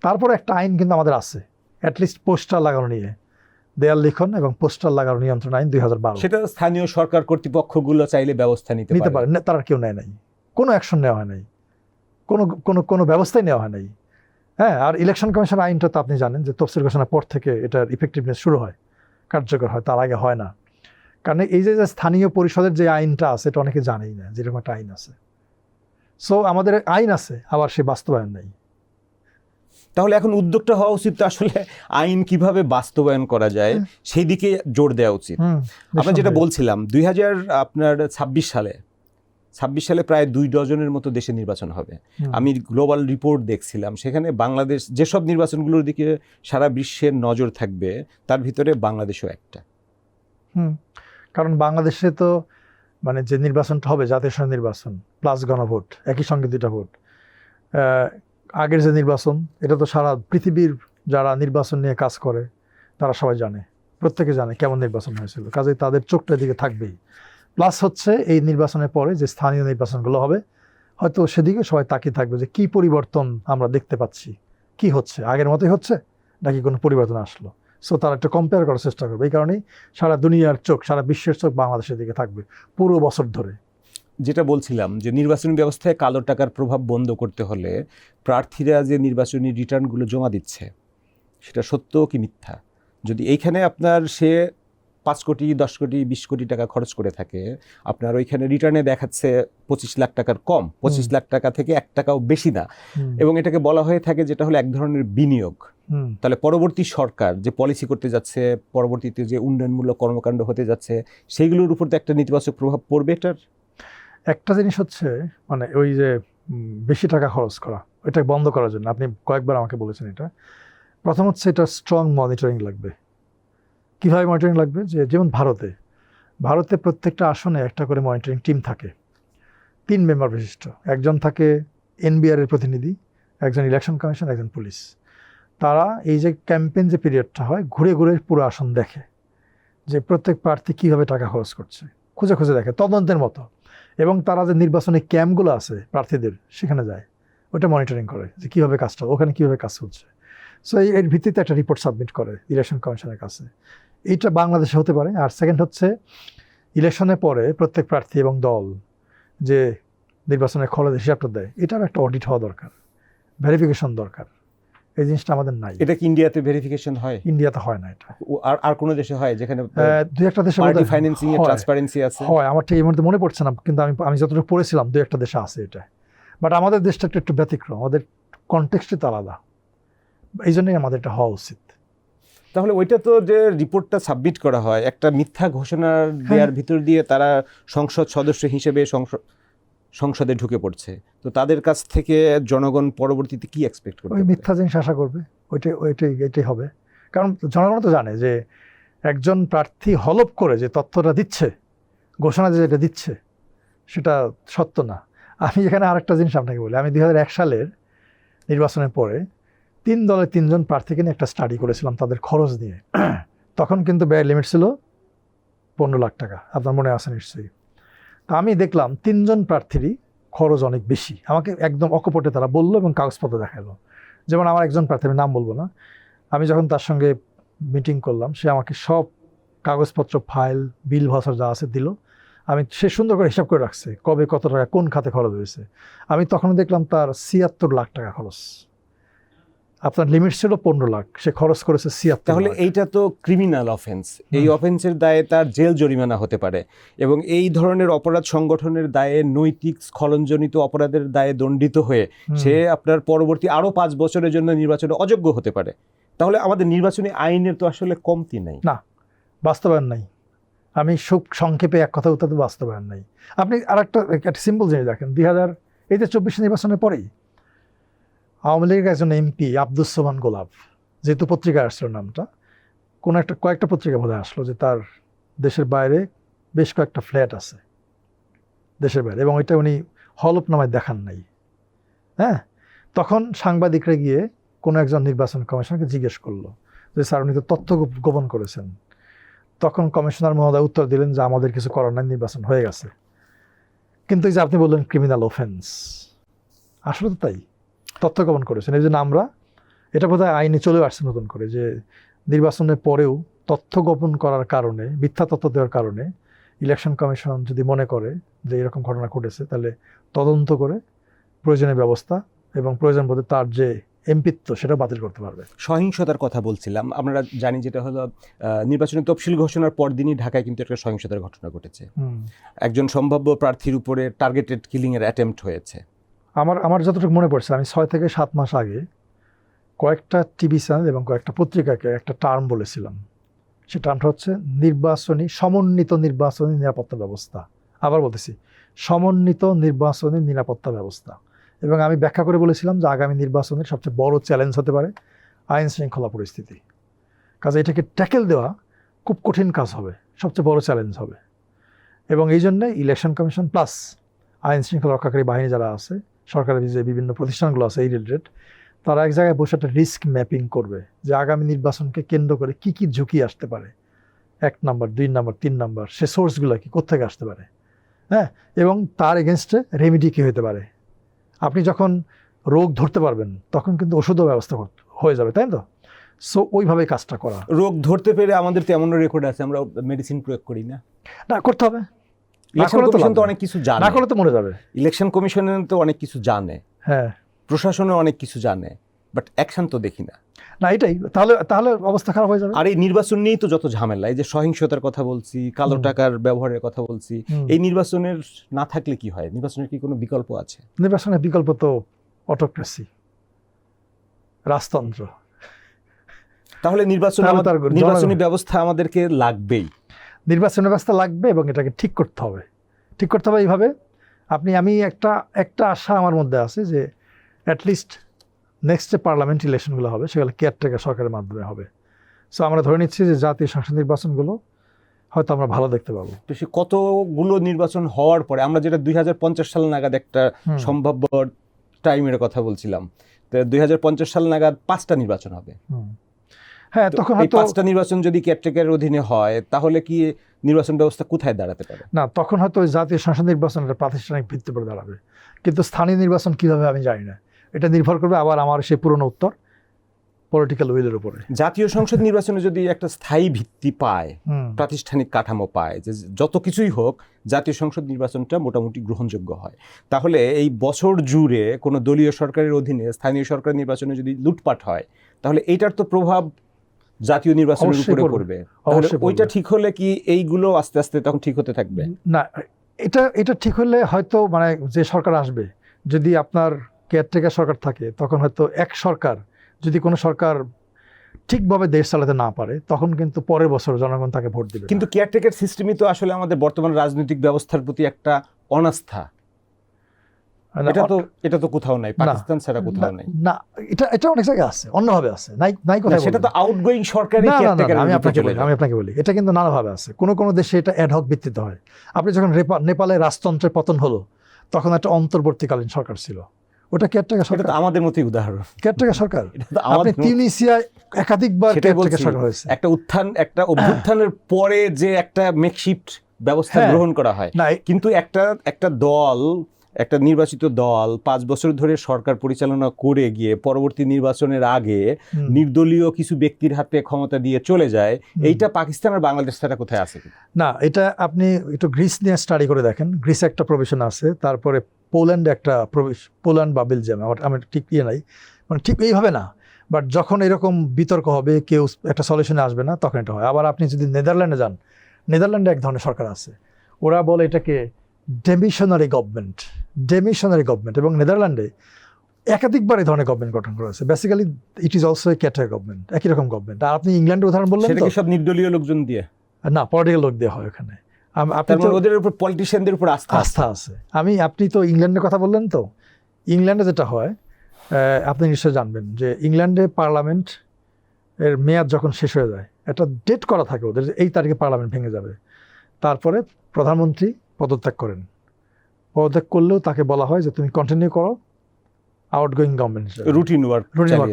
তারপরে একটা আইন কিন্তু আমাদের আছে, অ্যাটলিস্ট পোস্টার লাগানো নিয়ে, দেয়াল লিখন এবং পোস্টার লাগানো নিয়ন্ত্রণ আইন 2012। সেটা স্থানীয় সরকার কর্তৃপক্ষগুলো চাইলে ব্যবস্থা নিতে পারে। তারা কেউ নেয় নাই, কোনো অ্যাকশন নেওয়া হয় নাই, কোনো ব্যবস্থাই নেওয়া হয় নাই। হ্যাঁ, আর ইলেকশন কমিশন আইনটা তো আপনি জানেন যে তফসিল ঘোষণার পর থেকে এটার ইফেক্টিভনেস শুরু হয়, কার্যকর হয়, তার আগে হয় না। কারণ এই যে স্থানীয় পরিষদের যে আইনটা আছে, এটা অনেকে জানেই না যেরকম একটা আইন আছে। সো আমাদের আইন আছে, আবার সে বাস্তবায়ন নেই। তাহলে এখন উদ্যোগটা হওয়া উচিত আসলে আইন কিভাবে বাস্তবায়ন করা যায় সেই দিকে জোর দেওয়া উচিত। আমরা যেটা বলছিলাম 2026 সালে প্রায় 2 ডজনের মতো দেশে নির্বাচন হবে। আমি গ্লোবাল রিপোর্ট দেখছিলাম, সেখানে বাংলাদেশ যেসব নির্বাচনগুলোর দিকে সারা বিশ্বের নজর থাকবে তার ভিতরে বাংলাদেশও একটা। কারণ বাংলাদেশে তো যে নির্বাচনটা হবে জাতীয় সংসদ নির্বাচন প্লাস গণভোট, একই সঙ্গে 2টা ভোট। আগের যে নির্বাচন, এটা তো সারা পৃথিবীর যারা নির্বাচন নিয়ে কাজ করে তারা সবাই জানে, প্রত্যেকে জানে কেমন নির্বাচন হয়েছিল, কাজেই তাদের চোখটা দিকে থাকবেই। প্লাস হচ্ছে এই নির্বাচনের পরে যে স্থানীয় নির্বাচনগুলো হবে, হয়তো সেদিকে সবাই তাকিয়ে থাকবে যে কি পরিবর্তন আমরা দেখতে পাচ্ছি, কি হচ্ছে, আগের মতোই হচ্ছে নাকি কোনো পরিবর্তন আসলো। সো তারা একটা কম্পেয়ার করার চেষ্টা করবে। এই কারণেই সারা দুনিয়ার চোখ, সারা বিশ্বের চোখ বাংলাদেশের দিকে থাকবে পুরো বছর ধরে। যেটা বলছিলাম যে নির্বাচনী ব্যবস্থায় কালো টাকার প্রভাব বন্ধ করতে হলে প্রার্থীরা যে নির্বাচনী রিটার্নগুলো জমা দিচ্ছে সেটা সত্য কি মিথ্যা, যদি এইখানে আপনার সে 5 কোটি 10 কোটি 20 কোটি টাকা খরচ করে থাকে, আপনার ওইখানে রিটার্নে দেখাচ্ছে 25 লাখ টাকার কম, 25 লাখ টাকা থেকে 1 টাকাও বেশি না, এবং এটাকে বলা হয়ে থাকে যেটা হলো এক ধরনের বিনিয়োগ, তাহলে পরবর্তী সরকার যে পলিসি করতে যাচ্ছে, পরবর্তীতে যে উন্নয়নমূলক কর্মকাণ্ড হতে যাচ্ছে, সেইগুলোর উপর তো একটা নেতিবাচক প্রভাব পড়বে। এটার একটা জিনিস হচ্ছে ওই যে বেশি টাকা খরচ করা, এটা বন্ধ করার জন্য আপনি কয়েকবার আমাকে বলেছেন এটা। প্রথম হচ্ছে এটা স্ট্রং মনিটরিং লাগবে। কীভাবে মনিটরিং লাগবে? যেমন ভারতে প্রত্যেকটা আসনে একটা করে মনিটরিং টিম থাকে, 3 মেম্বার বিশিষ্ট। একজন থাকে NBR এর প্রতিনিধি, একজন ইলেকশন কমিশন, একজন পুলিশ। তারা এই যে ক্যাম্পেইন যে পিরিয়ডটা হয়, ঘুরে ঘুরে পুরো আসন দেখে যে প্রত্যেক প্রার্থী কীভাবে টাকা খরচ করছে, খুঁজে খুঁজে দেখে তদন্তের মতো। এবং তারা যে নির্বাচনী ক্যাম্পগুলো আছে প্রার্থীদের, সেখানে যায়, ওটা মনিটরিং করে যে কীভাবে কাজটা, ওখানে কীভাবে কাজ হচ্ছে। সো এর ভিত্তিতে একটা রিপোর্ট সাবমিট করে ইলেকশন কমিশনের কাছে। এইটা বাংলাদেশে হতে পারে। আর সেকেন্ড হচ্ছে ইলেকশনের পরে প্রত্যেক প্রার্থী এবং দল যে নির্বাচনের খরচ হিসাবটা দেয়, এটার একটা অডিট হওয়া দরকার, ভেরিফিকেশন দরকার। এই জিনিসটা আমাদের নাই। এটা কি ইন্ডিয়াতে ভেরিফিকেশন হয়? ইন্ডিয়াতে হয় না এটা। আর কোনো দেশে হয় যেখানে 2-1টা দেশে পার্টি ফাইন্যান্সিং এর ট্রান্সপারেন্সি আছে? হয়, আমার ঠিক এই মুহূর্তে মনে পড়ছে না, কিন্তু আমি যতটুকু পড়েছিলাম 2-1টা দেশে আছে এটা। বাট আমাদের দেশটা একটু ব্যতিক্রম, আমাদের কনটেক্সটে তো আলাদা, এই জন্যই আমাদের এটা হওয়া উচিত। তাহলে ওইটা তো যে রিপোর্টটা সাবমিট করা হয় একটা মিথ্যা ঘোষণা দেওয়ার ভিতর দিয়ে তারা সংসদ সদস্য হিসেবে সংসদে ঢুকে পড়ছে, তো তাদের কাছ থেকে জনগণ পরবর্তীতে কি এক্সপেক্ট করবে? ওই মিথ্যা জিনিস আশা করবে, ওইটাই হবে। কারণ জনগণ তো জানে যে একজন প্রার্থী হলপ করে যে তথ্যটা দিচ্ছে, ঘোষণা যেটা দিচ্ছে, সেটা সত্য না। আমি এখানে আরেকটা জিনিস আপনাকে বলি, আমি 2001 সালের নির্বাচনের পরে 3 দলের 3 জন প্রার্থীকে নিয়ে একটা স্টাডি করেছিলাম তাদের খরচ নিয়ে। তখন কিন্তু ব্যয় লিমিট ছিল 15 লাখ টাকা, আপনার মনে আছে নিশ্চয়ই। তা আমি দেখলাম 3 জন প্রার্থীরই খরচ অনেক বেশি, আমাকে একদম অকপটে তারা বললো এবং কাগজপত্র দেখালো। যেমন আমার একজন প্রার্থী, আমি নাম বলবো না, আমি যখন তার সঙ্গে মিটিং করলাম, সে আমাকে সব কাগজপত্র, ফাইল, বিল ভাষা যা আছে দিল। সে সুন্দর করে হিসাব করে রাখছে কবে কত টাকা কোন খাতে খরচ হয়েছে। আমি তখন দেখলাম তার 76 লাখ টাকা খরচ। আপনার লিমিট ছিল 15 লাখ, সে খরচ করেছে 76 তাহলে লাখ। এইটা তো ক্রিমিনাল অফেন্স। এই অফেন্সের দায়ে তার জেল জরিমানা হতে পারে, এবং এই ধরনের অপরাধ সংগঠনের দায়ে, নৈতিক স্খলনজনিত অপরাধের দায়ে দণ্ডিত হয়ে সে আপনার পরবর্তী আরো 5 বছরের জন্য নির্বাচনে অযোগ্য হতে পারে। তাহলে আমাদের নির্বাচনী আইনের তো আসলে কমতি নাই। না, বাস্তবায়ন নাই। আমি সংক্ষেপে এক কথা উত্তর, বাস্তবায়ন নাই। আপনি আরেকটা সিম্পল জিনিস দেখেন, 2024 নির্বাচনের পরেই আওয়ামী লীগের একজন এমপি আব্দুস সোবহান গোলাপ, যেহেতু পত্রিকায় আসছিল নামটা, কয়েকটা পত্রিকা বোধহয় আসলো যে তার দেশের বাইরে বেশ কয়েকটা ফ্ল্যাট আছে দেশের বাইরে, এবং ওইটা উনি হলফনামায় দেখান নাই। হ্যাঁ, তখন সাংবাদিকরা গিয়ে কোনো একজন নির্বাচন কমিশনারকে জিজ্ঞেস করলো যে স্যার, উনি তো তথ্য গোপন করেছেন। তখন কমিশনার মহোদয় উত্তর দিলেন যে আমাদের কিছু করার নাই, নির্বাচন হয়ে গেছে। কিন্তু এই যে আপনি বললেন ক্রিমিনাল অফেন্স, আসলে তো তাই, তথ্য গোপন করেছেন। এই জন্য আমরা এটা বোধহয় আইনে চলে আসছে নতুন করে, যে নির্বাচনের পরেও তথ্য গোপন করার কারণে, মিথ্যা তথ্য দেওয়ার কারণে ইলেকশন কমিশন যদি মনে করে যে এরকম ঘটনা ঘটেছে, তাহলে তদন্ত করে প্রয়োজনীয় ব্যবস্থা এবং প্রয়োজন বোধে তার যে এমপিত্ব সেটা বাতিল করতে পারবে। সহিংসতার কথা বলছিলাম, আমরা জানি যেটা হলো নির্বাচনের তফসিল ঘোষণার পর দিনই ঢাকায় কিন্তু একটা সহিংসতার ঘটনা ঘটেছে। একজন সম্ভাব্য প্রার্থীর উপরে টার্গেটেড কিলিংয়ের অ্যাটেম্প্ট হয়েছে। আমার যতটুকু মনে পড়ছে, আমি 6 থেকে 7 মাস আগে কয়েকটা টিভি চ্যানেল এবং কয়েকটা পত্রিকাকে একটা টার্ম বলেছিলাম। সে টার্মটা হচ্ছে সমন্বিত নির্বাচনী নিরাপত্তা ব্যবস্থা। আবার বলতেছি, সমন্বিত নির্বাচনী নিরাপত্তা ব্যবস্থা। এবং আমি ব্যাখ্যা করে বলেছিলাম যে আগামী নির্বাচনের সবচেয়ে বড় চ্যালেঞ্জ হতে পারে আইন শৃঙ্খলা পরিস্থিতি। কাজে এটাকে ট্যাকেল দেওয়া খুব কঠিন কাজ হবে, সবচেয়ে বড় চ্যালেঞ্জ হবে। এবং এই জন্যে ইলেকশন কমিশন প্লাস আইন শৃঙ্খলা রক্ষাকারী বাহিনী যারা আছে, সরকারের যে বিভিন্ন প্রতিষ্ঠানগুলো আছে এই রিলেটেড, তারা এক জায়গায় বসে একটা রিস্ক ম্যাপিং করবে যে আগামী নির্বাচনকে কেন্দ্র করে কি কি ঝুঁকি আসতে পারে, 1 নাম্বার, 2 নাম্বার, 3 নাম্বার, সে সোর্সগুলো কি, কোথেকে আসতে পারে, হ্যাঁ, এবং তার এগেনস্টে রেমিডি কী হতে পারে। আপনি যখন রোগ ধরতে পারবেন তখন কিন্তু ওষুধও ব্যবস্থা হয়ে যাবে, তাই তো? সো ওইভাবে কাজটা করা। রোগ ধরতে পেরে আমাদের তেমন রেকর্ড আছে, আমরা মেডিসিন প্রয়োগ করি না। না, করতে হবে। ইলেকশন কমিশন তো অনেক কিছু জানে, না করলে তো মরে যাবে। ইলেকশন কমিশন তো অনেক কিছু জানে, হ্যাঁ, প্রশাসনে অনেক কিছু জানে, বাট অ্যাকশন তো দেখি না। না, এটাই তাহলে অবস্থা খারাপ হয়ে যাবে। আর এই নির্বাচন নিয়েই তো যত ঝামেলা, এই যে সহিংসতার কথা বলছি, কালো টাকার ব্যবহারের কথা বলছি, এই নির্বাচনের না থাকলে কি হয়? নির্বাচনের কি কোনো বিকল্প আছে? নির্বাচনের বিকল্প তো অটোক্রেসি, রাজতন্ত্র। তাহলে নির্বাচনী ব্যবস্থা আমাদেরকে লাগবেই। নির্বাচনী ব্যবস্থা লাগবে এবং এটাকে ঠিক করতে হবে। এইভাবে আমি একটা আশা আমার মধ্যে আছে যে অ্যাটলিস্ট নেক্সট যে পার্লামেন্ট ইলেকশনগুলো হবে সেগুলো কেয়ারটেকার সরকারের মাধ্যমে হবে। সো আমরা ধরে নিচ্ছি যে জাতীয় সংসদ নির্বাচনগুলো হয়তো আমরা ভালো দেখতে পাবো। তো সে কতগুলো নির্বাচন হওয়ার পরে আমরা যেটা 2050 সাল নাগাদ একটা সম্ভাব্য টাইমের কথা বলছিলাম, তো 2050 সাল নাগাদ 5টা নির্বাচন হবে। হ্যাঁ, তখন এই 5টা নির্বাচন যদি কেয়ারটেকারের অধীনে হয় তাহলে কি নির্বাচন ব্যবস্থা কোথায় দাঁড়াতে পারে? না, তখন হয়তো ওই জাতীয় সংসদ নির্বাচনটা প্রাতিষ্ঠানিক ভিত্তির উপর দাঁড়াবে, কিন্তু স্থানীয় নির্বাচন কিভাবে আমি জানি না। এটা নির্ভর করবে আবার আমার সেই পুরনো উত্তর, পলিটিক্যাল উইলের উপরে। জাতীয় সংসদ নির্বাচনে যদি একটা স্থায়ী ভিত্তি পায়, প্রাতিষ্ঠানিক কাঠামো পায়, যে যত কিছুই হোক জাতীয় সংসদ নির্বাচনটা মোটামুটি গ্রহণযোগ্য হয়, তাহলে এই বছর জুড়ে কোনো দলীয় সরকারের অধীনে স্থানীয় সরকার নির্বাচনে যদি লুটপাট হয় তাহলে এইটার তো প্রভাব জাতীয় নির্বাচনের উপরে পড়বে। ওইটা ঠিক হলে কি এইগুলো আস্তে আস্তে তখন ঠিক হতে থাকবে? না, এটা ঠিক হলে হয়তো মানে যে সরকার আসবে, যদি আপনার কেয়ারটেকার সরকার থাকে, তখন হয়তো এক সরকার, যদি কোনো সরকার ঠিকভাবে দেশ চালাতে না পারে তখন কিন্তু পরের বছর জনগণ তাকে ভোট দিবে। কিন্তু কেয়ারটেকার সিস্টেমই তো আসলে আমাদের বর্তমান রাজনৈতিক ব্যবস্থার প্রতি একটা অনাস্থা। এটা তো কোথাও নাই, পাকিস্তান ছাড়া কোথাও নাই। না, এটা অনেক জায়গায় আছে, অন্যভাবে আছে, নাই কথা। সেটা তো আউটগোয়িং সরকারি কেয়ারটেকার। আমি আপনাকে বলি এটা কিন্তু নানাভাবে আছে। কোনো দেশে এটা অ্যাডহক ভিত্তিতে হয়। আপনি যখন নেপালে রাজতন্ত্রের পতন হলো তখন একটা অন্তর্বর্তীকালীন সরকার ছিল, ওটা কেয়ারটেকার সরকার। এটা আমাদের মতোই উদাহরণ, কেয়ারটেকার সরকার। আপনি তিউনিসিয়ায় একাধিকবার কেয়ারটেকার সরকার হয়েছে। একটা অভ্যুত্থানের পরে যে একটা মেকশিফট ব্যবস্থা গ্রহণ করা হয়, কিন্তু একটা নির্বাচিত দল 5 বছর ধরে সরকার পরিচালনা করে গিয়ে পরবর্তী নির্বাচনের আগে নির্দলীয় কিছু ব্যক্তির হাতে ক্ষমতা দিয়ে চলে যায়। এইটা পাকিস্তান আর বাংলাদেশ ছাড়া কোথায় আছে? না, এটা আপনি একটু গ্রিস নিয়ে স্টাডি করে দেখেন। গ্রিসে একটা প্রভিশন আছে, তারপরে পোল্যান্ডে একটা পোল্যান্ড বা বেলজিয়াম, আমার ঠিক নাই, মানে ঠিক এইভাবে না, বাট যখন এরকম বিতর্ক হবে, কেউ একটা সলিউশনে আসবে না, তখন এটা হয়। আবার আপনি যদি নেদারল্যান্ডে যান, নেদারল্যান্ডে এক ধরনের সরকার আছে, ওরা বলে এটাকে ডেমিশনারি গভর্নমেন্ট, এবং নেদারল্যান্ডে একাধিকবার এই ধরনের গভর্নমেন্ট গঠন করা হয়েছে। Basically it is also a cater government, একই রকম গভর্নমেন্ট। আর আপনি ইংল্যান্ডের উদাহরণ বললেন, সেটা কি সব নির্দলীয় লোকজন দিয়ে? না, পলিটিক্যাল লোক দেওয়া হয় ওখানে। ওদের উপর পলিটিশিয়ানদের উপর আস্থা আছে। আপনি তো ইংল্যান্ডের কথা বললেন, তো ইংল্যান্ডে যেটা হয় আপনি নিশ্চয়ই জানবেন যে ইংল্যান্ডে পার্লামেন্ট এর মেয়াদ যখন শেষ হয়ে যায়, একটা ডেট করা থাকে ওদের, এই তারিখে পার্লামেন্ট ভেঙে যাবে। তারপরে প্রধানমন্ত্রী পদত্যাগ করেন। পদত্যাগ করলেও তাকে বলা হয় যে তুমি কন্টিনিউ করো আউটগোয়িং গভর্নমেন্ট রুটিন ওয়ার্ক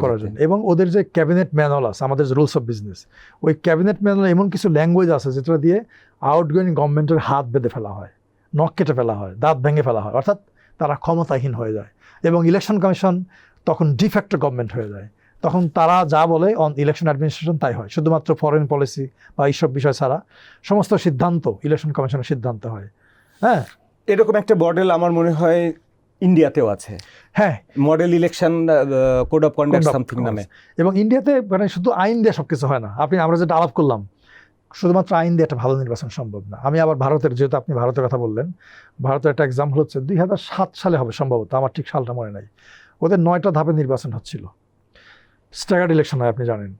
করার জন্য। এবং ওদের যে ক্যাবিনেট ম্যানুয়াল আছে, আমাদের রুলস অফ বিজনেস, ওই ক্যাবিনেট ম্যানুয়াল এমন কিছু ল্যাঙ্গুয়েজ আছে যেটা দিয়ে আউটগোয়িং গভর্নমেন্টের হাত বেঁধে ফেলা হয়, নখ কেটে ফেলা হয়, দাঁত ভেঙে ফেলা হয়, অর্থাৎ তারা ক্ষমতাহীন হয়ে যায়। এবং ইলেকশন কমিশন তখন ডিফ্যাক্টো গভর্নমেন্ট হয়ে যায়। তখন তারা যা বলে অন ইলেকশন অ্যাডমিনিস্ট্রেশন তাই হয়, শুধুমাত্র ফরেন পলিসি বা এইসব বিষয় ছাড়া সমস্ত সিদ্ধান্ত ইলেকশন কমিশনের সিদ্ধান্ত হয়। হ্যাঁ, এরকম একটা মডেল আমার মনে হয় ইন্ডিয়াতেও আছে। হ্যাঁ, model election code of conduct something নামে। এবং ইন্ডিয়াতে মানে শুধু আইন দিয়ে সবকিছু হয় না। আমরা যেটা আলাপ করলাম, শুধুমাত্র আইন দিয়ে একটা ভালো নির্বাচন সম্ভব না। আমি আবার ভারতের, যেহেতু আপনি ভারতের কথা বললেন, ভারতের একটা এক্সাম্পল হচ্ছে 2007 সালে হবে সম্ভবত, আমার ঠিক সালটা মনে নাই। ওদের 9টা ধাপে নির্বাচন হচ্ছিল, স্ট্যাগার্ড ইলেকশন হয়, আপনি জানেন।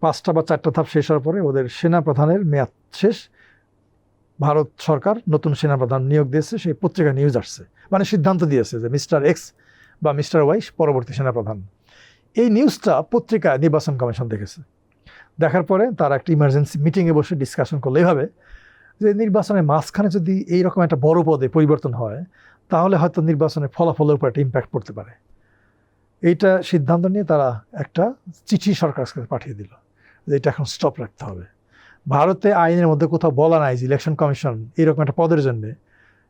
5টা বা 4টা ধাপ শেষ হওয়ার পরে ওদের সেনাপ্রধানের মেয়াদ শেষ, ভারত সরকার নতুন সেনাপ্রধান নিয়োগ দিয়েছে, সেই পত্রিকায় নিউজ আসছে, মানে সিদ্ধান্ত দিয়েছে যে মিস্টার এক্স বা মিস্টার ওয়াই পরবর্তী সেনাপ্রধান। এই নিউজটা পত্রিকায় নির্বাচন কমিশন দেখেছে। দেখার পরে তারা একটা ইমার্জেন্সি মিটিংয়ে বসে ডিসকাশন করলে এইভাবে যে নির্বাচনের মাঝখানে যদি এইরকম একটা বড় পদে পরিবর্তন হয় তাহলে হয়তো নির্বাচনের ফলাফলের উপর একটা ইম্প্যাক্ট পড়তে পারে। এইটা সিদ্ধান্ত নিয়ে তারা একটা চিঠি সরকারের কাছে পাঠিয়ে দিল যে এটা এখন স্টপ রাখতে হবে। ভারতে আইনের মধ্যে কোথাও বলা নাই যে ইলেকশন কমিশন এরকম একটা পদের জন্য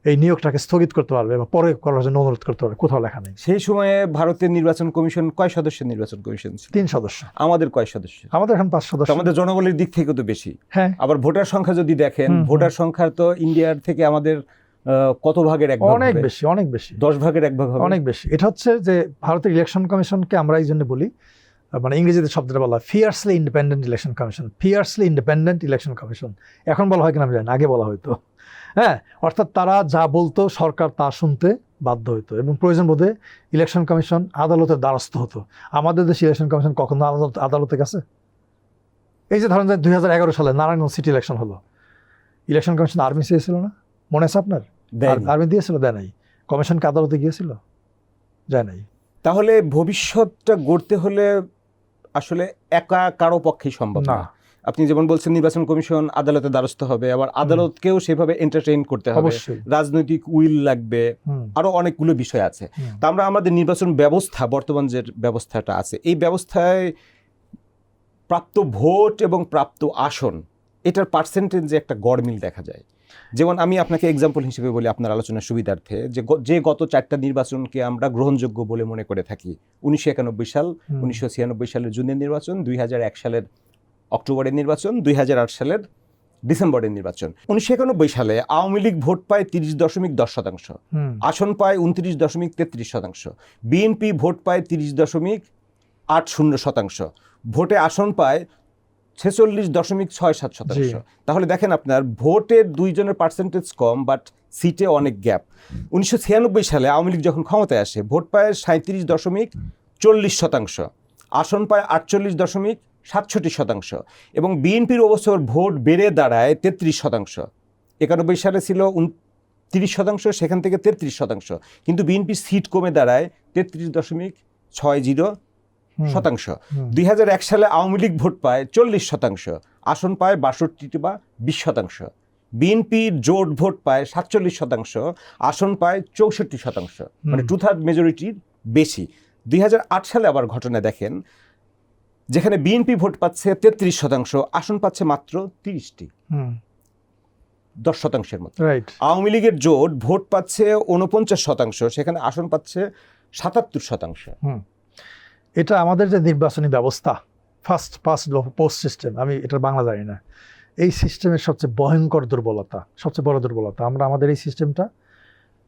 এই নিয়োগটাকে স্থগিত করতে পারবে বা পরে করার জন্য অনুরোধ করতে পারবে, কোথাও লেখা নেই। সেই সময়ে ভারতের নির্বাচন কমিশন কয় সদস্যের নির্বাচন কমিশন ছিল? 3 সদস্য। আমাদের কয় সদস্য? আমাদের এখন 5 সদস্য। আমাদের জনবলের দিক থেকে তো বেশি। হ্যাঁ, আবার ভোটার সংখ্যা যদি দেখেন, ভোটার সংখ্যা তো ইন্ডিয়ার থেকে আমাদের কত ভাগের 1 ভাগ? অনেক বেশি 10 ভাগের 1 ভাগ হবে, অনেক বেশি। এটা হচ্ছে যে ভারতের ইলেকশন কমিশনকে আমরা এই জন্য বলি, মানে ইংরেজিতে শব্দটা বলা হয় fiercely independent election commission. Fiercely independent election commission, এখন বলা হয় কিনা আমি জানি না, আগে বলা হয়তো। হ্যাঁ, অর্থাৎ তারা যা বলতো সরকার তা শুনতে বাধ্য হতো, এবং প্রয়োজন বোধে ইলেকশন কমিশন আদালতের দ্বারস্থ হতো। আমাদের দেশে ইলেকশন কমিশন কখনো আদালতে গেছে? এই যে ধরেন 2011 সালে নারায়ণগঞ্জ সিটি ইলেকশন হলো, ইলেকশন কমিশন আর্মি চেয়েছিল না, মনে আছে আপনার? আর্মি দিয়েছিল? দেয় নাই। কমিশনকে আদালতে গিয়েছিল? যায় নাই। তাহলে ভবিষ্যৎটা গড়তে হলে আসলে একা কারো পক্ষেই সম্ভব না। না। আপনি যেমন বলছেন নির্বাচন কমিশন আদালতে দ্বারস্থ হবে, আবার আদালতকেও সেভাবে এন্টারটেইন করতে হবে, অবশ্যই। রাজনৈতিক উইল লাগবে, হুম, আরো অনেকগুলো বিষয় আছে। হুম। তা আমরা আমাদের নির্বাচন ব্যবস্থা, বর্তমান যে ব্যবস্থাটা আছে, এই ব্যবস্থায় প্রাপ্ত ভোট এবং প্রাপ্ত আসন, এটার পার্সেন্টেজে একটা গড়মিল দেখা যায়। যেমন আমি আপনাকে এক্সাম্পল হিসেবে বলি আপনার আলোচনার সুবিধার্থে, যে গত 4টা নির্বাচনকে আমরা গ্রহণযোগ্য বলে মনে করে থাকি, 1991 সাল, 1996 সালের জুনের নির্বাচন, 2001 সালের অক্টোবরের নির্বাচন, 2008 সালের ডিসেম্বরের নির্বাচন। 1991 সালে আওয়ামী লীগ ভোট পায় 30.10%, আসন পায় 29.33%, বিএনপি ভোট পায় 30.80%, ভোটে আসন পায় 46.67%। তাহলে দেখেন আপনার ভোটের দুইজনের পার্সেন্টেজ কম, বাট সিটে অনেক গ্যাপ। 1996 সালে আওয়ামী লীগ যখন ক্ষমতায় আসে ভোট পায় 37.40%, আসন পায় 48.67%, এবং বিএনপির অবশ্য ভোট বেড়ে দাঁড়ায় 33%। 91 সালে ছিল 30%, সেখান থেকে 33%, কিন্তু বিএনপির সিট কমে দাঁড়ায় 33.60%। 2001 সালে আওয়ামী লীগ ভোট পায় 40%, আসন পায় 62 বা 20%, বিএনপির জোট ভোট পায় 47%, আসন পায় 64%, মানে 2/3 মেজরিটির বেশি। 2008 সালে আবার ঘটনা দেখেন, যেখানে বিএনপি ভোট পাচ্ছে 33%, আসন পাচ্ছে মাত্র 30টি, 10%-এর মতো। আওয়ামী লীগের জোট ভোট পাচ্ছে 49%, সেখানে আসন পাচ্ছে 77%। এটা আমাদের যে নির্বাচনী ব্যবস্থা, ফার্স্ট পোস্ট সিস্টেম, আমি এটার বাংলা জানি না, এই সিস্টেমের সবচেয়ে ভয়ঙ্কর দুর্বলতা, সবচেয়ে বড় দুর্বলতা, আমরা আমাদের এই সিস্টেমটা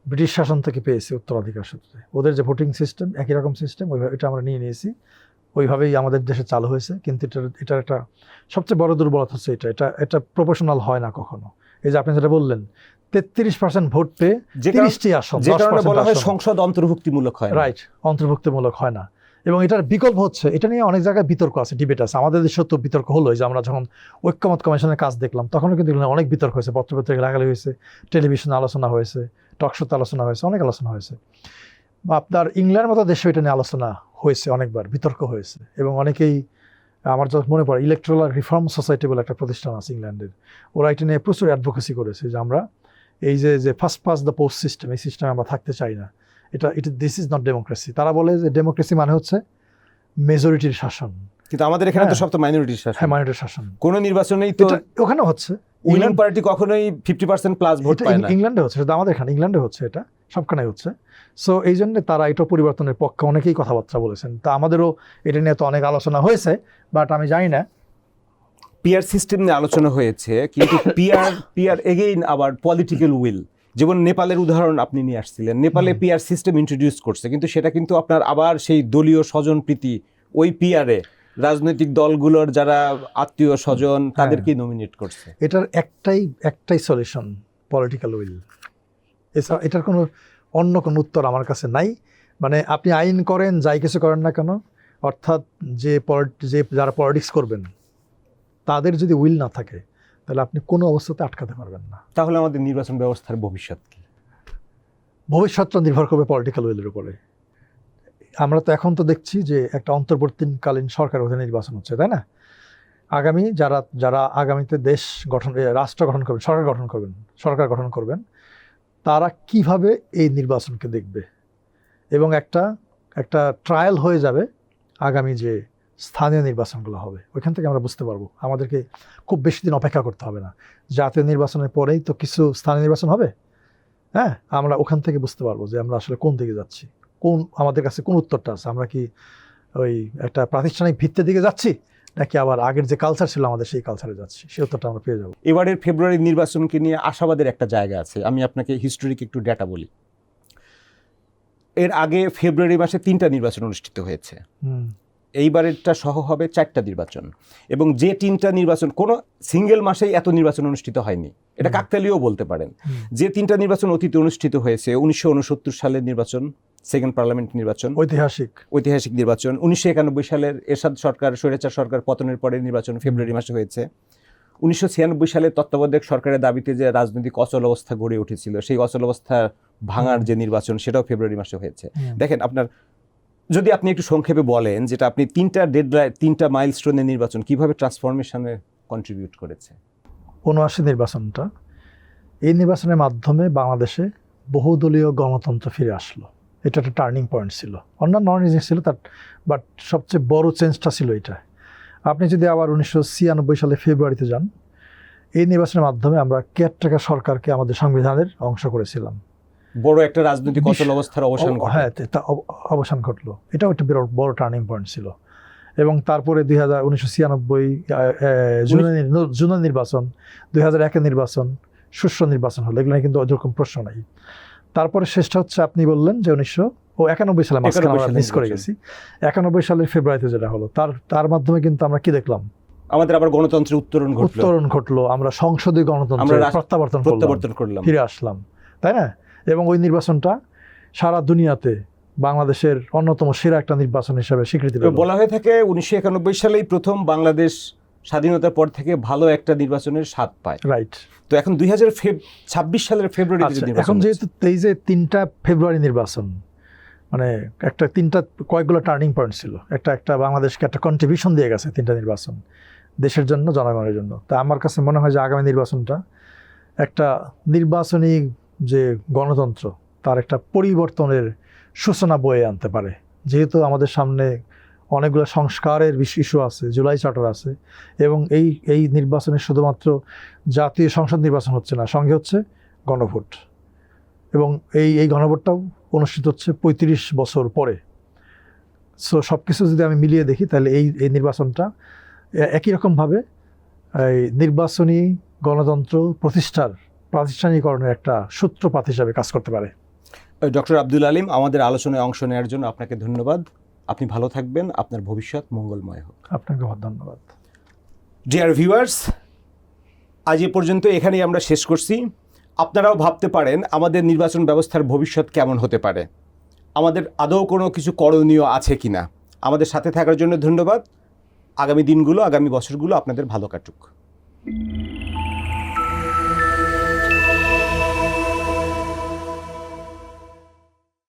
ব্রিটিশ শাসন থেকে পেয়েছি উত্তরাধিকার সূত্রে। ওদের যে ভোটিং সিস্টেম, একই রকম সিস্টেম, ওইভাবে এটা আমরা নিয়ে নিয়েছি, ওইভাবেই আমাদের দেশে চালু হয়েছে। কিন্তু এটার একটা সবচেয়ে বড় দুর্বলতা হচ্ছে এটা প্রপোর্শনাল হয় না কখনো। এই যে আপনি যেটা বললেন, 33% ভোট পেয়ে 30টি আসন, যে কারণে বলা হয় সংসদ অন্তর্ভুক্তিমূলক হয় না। রাইট, অন্তর্ভুক্তিমূলক হয় না। এবং এটার বিকল্প হচ্ছে, এটা নিয়ে অনেক জায়গায় বিতর্ক আছে, ডিবেট আছে। আমাদের দেশেও তো বিতর্ক হলো, যে আমরা যখন ঐক্যমত কমিশনের কাজ দেখলাম তখনও কিন্তু অনেক বিতর্ক হয়েছে, পত্রপত্রিকা লেখালেখি হয়েছে, টেলিভিশনে আলোচনা হয়েছে, টকশোতে আলোচনা হয়েছে, অনেক আলোচনা হয়েছে। আপনার ইংল্যান্ডের মতো দেশে এটা নিয়ে আলোচনা হয়েছে, অনেকবার বিতর্ক হয়েছে, এবং অনেকেই, আমার যখন মনে পড়ে, ইলেকট্রাল রিফর্ম সোসাইটি বলে একটা প্রতিষ্ঠান আছে ইংল্যান্ডের, ওরা এটা নিয়ে প্রচুর অ্যাডভোকেসি করেছে যে আমরা এই যে first pass the post system, এই সিস্টেমে আমরা থাকতে চাই না। এটা দিস ইজ নট ডেমোক্রেসি। তারা বলে যে ডেমোক্রেসি মানে হচ্ছে মেজরিটির শাসন, কিন্তু আমাদের এখানে তো সব তো মাইনরিটির শাসন। হ্যাঁ, মাইনরিটির শাসন। কোন নির্বাচনেই তো ওখানে হচ্ছে, উইনিং পার্টি কখনোই 50% প্লাস ভোট পায় না। ইংল্যান্ডে হচ্ছে, সেটা আমাদের এখানে ইংল্যান্ডে হচ্ছে, এটা সবখানে হচ্ছে। সো এই জন্য তারা এটা পরিবর্তনের পক্ষে অনেকেই কথাবার্তা বলেছেন। তা আমাদেরও এটা নিয়ে তো অনেক আলোচনা হয়েছে, বাট আমি জানি না, পিআর সিস্টেম নিয়ে আলোচনা হয়েছে, কিন্তু পিআর এগেইন আবার পলিটিক্যাল উইল। যেমন নেপালের উদাহরণ আপনি নিয়ে আসছিলেন, নেপালে পিআর সিস্টেম ইন্ট্রোডিউস করছে, কিন্তু সেটা কিন্তু আপনার আবার সেই দলীয় স্বজন প্রীতি, ওই পিআরে রাজনৈতিক দলগুলোর যারা আত্মীয় স্বজন তাদেরকেই নমিনেট করছে। এটার একটাই সলিউশন, পলিটিক্যাল উইল। এছাড়া এটার অন্য কোনো উত্তর আমার কাছে নাই। মানে আপনি আইন করেন, যাই কিছু করেন না কেন, অর্থাৎ যারা পলিটিক্স করবেন তাদের যদি উইল না থাকে, তাহলে আপনি কোনো অবস্থাতে আটকাতে পারবেন না। তাহলে আমাদের নির্বাচন ব্যবস্থার ভবিষ্যৎ কি? ভবিষ্যৎটা নির্ভর করবে পলিটিক্যাল উইলের উপরে। আমরা তো এখন তো দেখছি যে একটা অন্তর্বর্তীকালীন সরকার অধীনে নির্বাচন হচ্ছে, তাই না? আগামী যারা আগামীতে রাষ্ট্র গঠন করবেন, সরকার গঠন করবেন, তারা কিভাবে এই নির্বাচনকে দেখবে, এবং একটা ট্রায়াল হয়ে যাবে আগামী যে স্থানীয় নির্বাচনগুলো হবে, ওইখান থেকে আমরা বুঝতে পারবো। আমাদেরকে খুব বেশি দিন অপেক্ষা করতে হবে না, জাতীয় নির্বাচনের পরেই তো কিছু স্থানীয় নির্বাচন হবে। হ্যাঁ, আমরা ওখান থেকে বুঝতে পারবো যে আমরা আসলে কোন দিকে যাচ্ছি, আমাদের কাছে কোন উত্তরটা আছে। আমরা কি ওই একটা প্রাতিষ্ঠানিক ভিত্তির দিকে যাচ্ছি, নাকি আবার আগের যে কালচার ছিল আমাদের সেই কালচারে যাচ্ছি, সেই উত্তরটা আমরা পেয়ে যাবো। এবারের ফেব্রুয়ারির নির্বাচনকে নিয়ে আশাবাদের একটা জায়গা আছে। আমি আপনাকে হিস্টোরিক একটু ডেটা বলি। এর আগে ফেব্রুয়ারি মাসে 3টা নির্বাচন অনুষ্ঠিত হয়েছে, এইবারেরটা সহ হবে 4টা নির্বাচন, এবং যে 3টা নির্বাচন কোনো সিঙ্গেল মাসেই এত নির্বাচন অনুষ্ঠিত হয়নি, এটা কাকতালীয় বলতে পারেন। যে 3টা নির্বাচন অতীতে অনুষ্ঠিত হয়েছে, 1969 সালের নির্বাচন, সেকেন্ড পার্লামেন্ট নির্বাচন, ঐতিহাসিক নির্বাচন। 1991 সালের এরশাদ সরকার, স্বৈরাচার সরকার পতনের পরের নির্বাচন ফেব্রুয়ারি মাসে হয়েছে। 1996 সালে তত্ত্বাবধায়ক সরকারের দাবিতে যে রাজনৈতিক অচল অবস্থা গড়ে উঠেছিল, সেই অচল অবস্থা ভাঙার যে নির্বাচন সেটাও ফেব্রুয়ারি মাসে হয়েছে। দেখেন যদি আপনি একটু সংক্ষেপে বলেন যেটা আপনি তিনটা মাইলস্টোনের নির্বাচন কিভাবে ট্রান্সফরমেশনে কন্ট্রিবিউট করেছে। ৭৯ নির্বাচনটা, এই নির্বাচনের মাধ্যমে বাংলাদেশে বহুদলীয় গণতন্ত্র ফিরে আসলো। এটা একটা টার্নিং পয়েন্ট ছিল, অন্যান্য অনেক জিনিস ছিল তার, বাট সবচেয়ে বড় চেঞ্জটা ছিল এটা। আপনি যদি আবার 1996 সালে ফেব্রুয়ারিতে যান, এই নির্বাচনের মাধ্যমে আমরা কেয়ারটেকার সরকারকে আমাদের সংবিধানের অংশ করেছিলাম। বড় একটা রাজনৈতিক অচল অবস্থার অবসান ঘটলো। হ্যাঁ, তা অবসান ঘটলো। এটাও একটা বিরাট বড় টার্নিং পয়েন্ট ছিল। এবং তারপরে 1996 জুনের নির্বাচন, 2001 নির্বাচন, সুষ্ঠু নির্বাচন হলো, এগুলো কিন্তু ওইরকম প্রশ্ন নাই। তারপরে শেষটা হচ্ছে আপনি বললেন যে 1991 সালে মিস করে গেছি, 91 সালের ফেব্রুয়ারিতে যেটা হলো, তার মাধ্যমে কিন্তু আমরা কি দেখলাম, আমাদের আবার গণতন্ত্রের উত্তরণ ঘটলো। আমরা সংসদীয় গণতন্ত্র প্রত্যাবর্তন করলাম, ফিরে আসলাম, তাই না? এবং ওই নির্বাচনটা সারা দুনিয়াতে বাংলাদেশের অন্যতম সেরা একটা নির্বাচন হিসেবে স্বীকৃতি পেল। বলা হয়ে থাকে 1991 সালেই প্রথম বাংলাদেশ স্বাধীনতার পর থেকে ভালো একটা নির্বাচনের স্বাদ পায়। রাইট। তো এখন 2026 সালের ফেব্রুয়ারিতে এখন যেহেতু এই যে 3টা ফেব্রুয়ারি নির্বাচন, মানে তিনটা কয়েকগুলো টার্নিং পয়েন্ট ছিল, একটা বাংলাদেশকে একটা কন্ট্রিবিউশন দিয়ে গেছে 3টা নির্বাচন দেশের জন্য, জনগণের জন্য। তা আমার কাছে মনে হয় যে আগামী নির্বাচনটা একটা নির্বাচনী যে গণতন্ত্র তার একটা পরিবর্তনের সূচনা বয়ে আনতে পারে। যেহেতু আমাদের সামনে অনেকগুলো সংস্কারের ইস্যু আছে, জুলাই চার্টার আছে, এবং এই নির্বাচনে শুধুমাত্র জাতীয় সংসদ নির্বাচন হচ্ছে না, সঙ্গে হচ্ছে গণভোট, এবং এই গণভোটটাও অনুষ্ঠিত হচ্ছে 35 বছর পরে। সো সব কিছু যদি আমি মিলিয়ে দেখি, তাহলে এই নির্বাচনটা একই রকমভাবে এই নির্বাচনী গণতন্ত্র প্রাতিষ্ঠানিকরণের একটা সূত্রপাত হিসাবে কাজ করতে পারে। ডক্টর আব্দুল আলিম, আমাদের আলোচনায় অংশ নেওয়ার জন্য আপনাকে ধন্যবাদ। আপনি ভালো থাকবেন, আপনার ভবিষ্যৎ মঙ্গলময় হোক। আপনাকে ধন্যবাদ। ডিয়ার ভিউয়ার্স, আজ এ পর্যন্ত এখানেই আমরা শেষ করছি। আপনারাও ভাবতে পারেন আমাদের নির্বাচন ব্যবস্থার ভবিষ্যৎ কেমন হতে পারে, আমাদের আদৌ কোনো কিছু করণীয় আছে কিনা। আমাদের সাথে থাকার জন্য ধন্যবাদ। আগামী দিনগুলো, আগামী বছরগুলো আপনাদের ভালো কাটুক।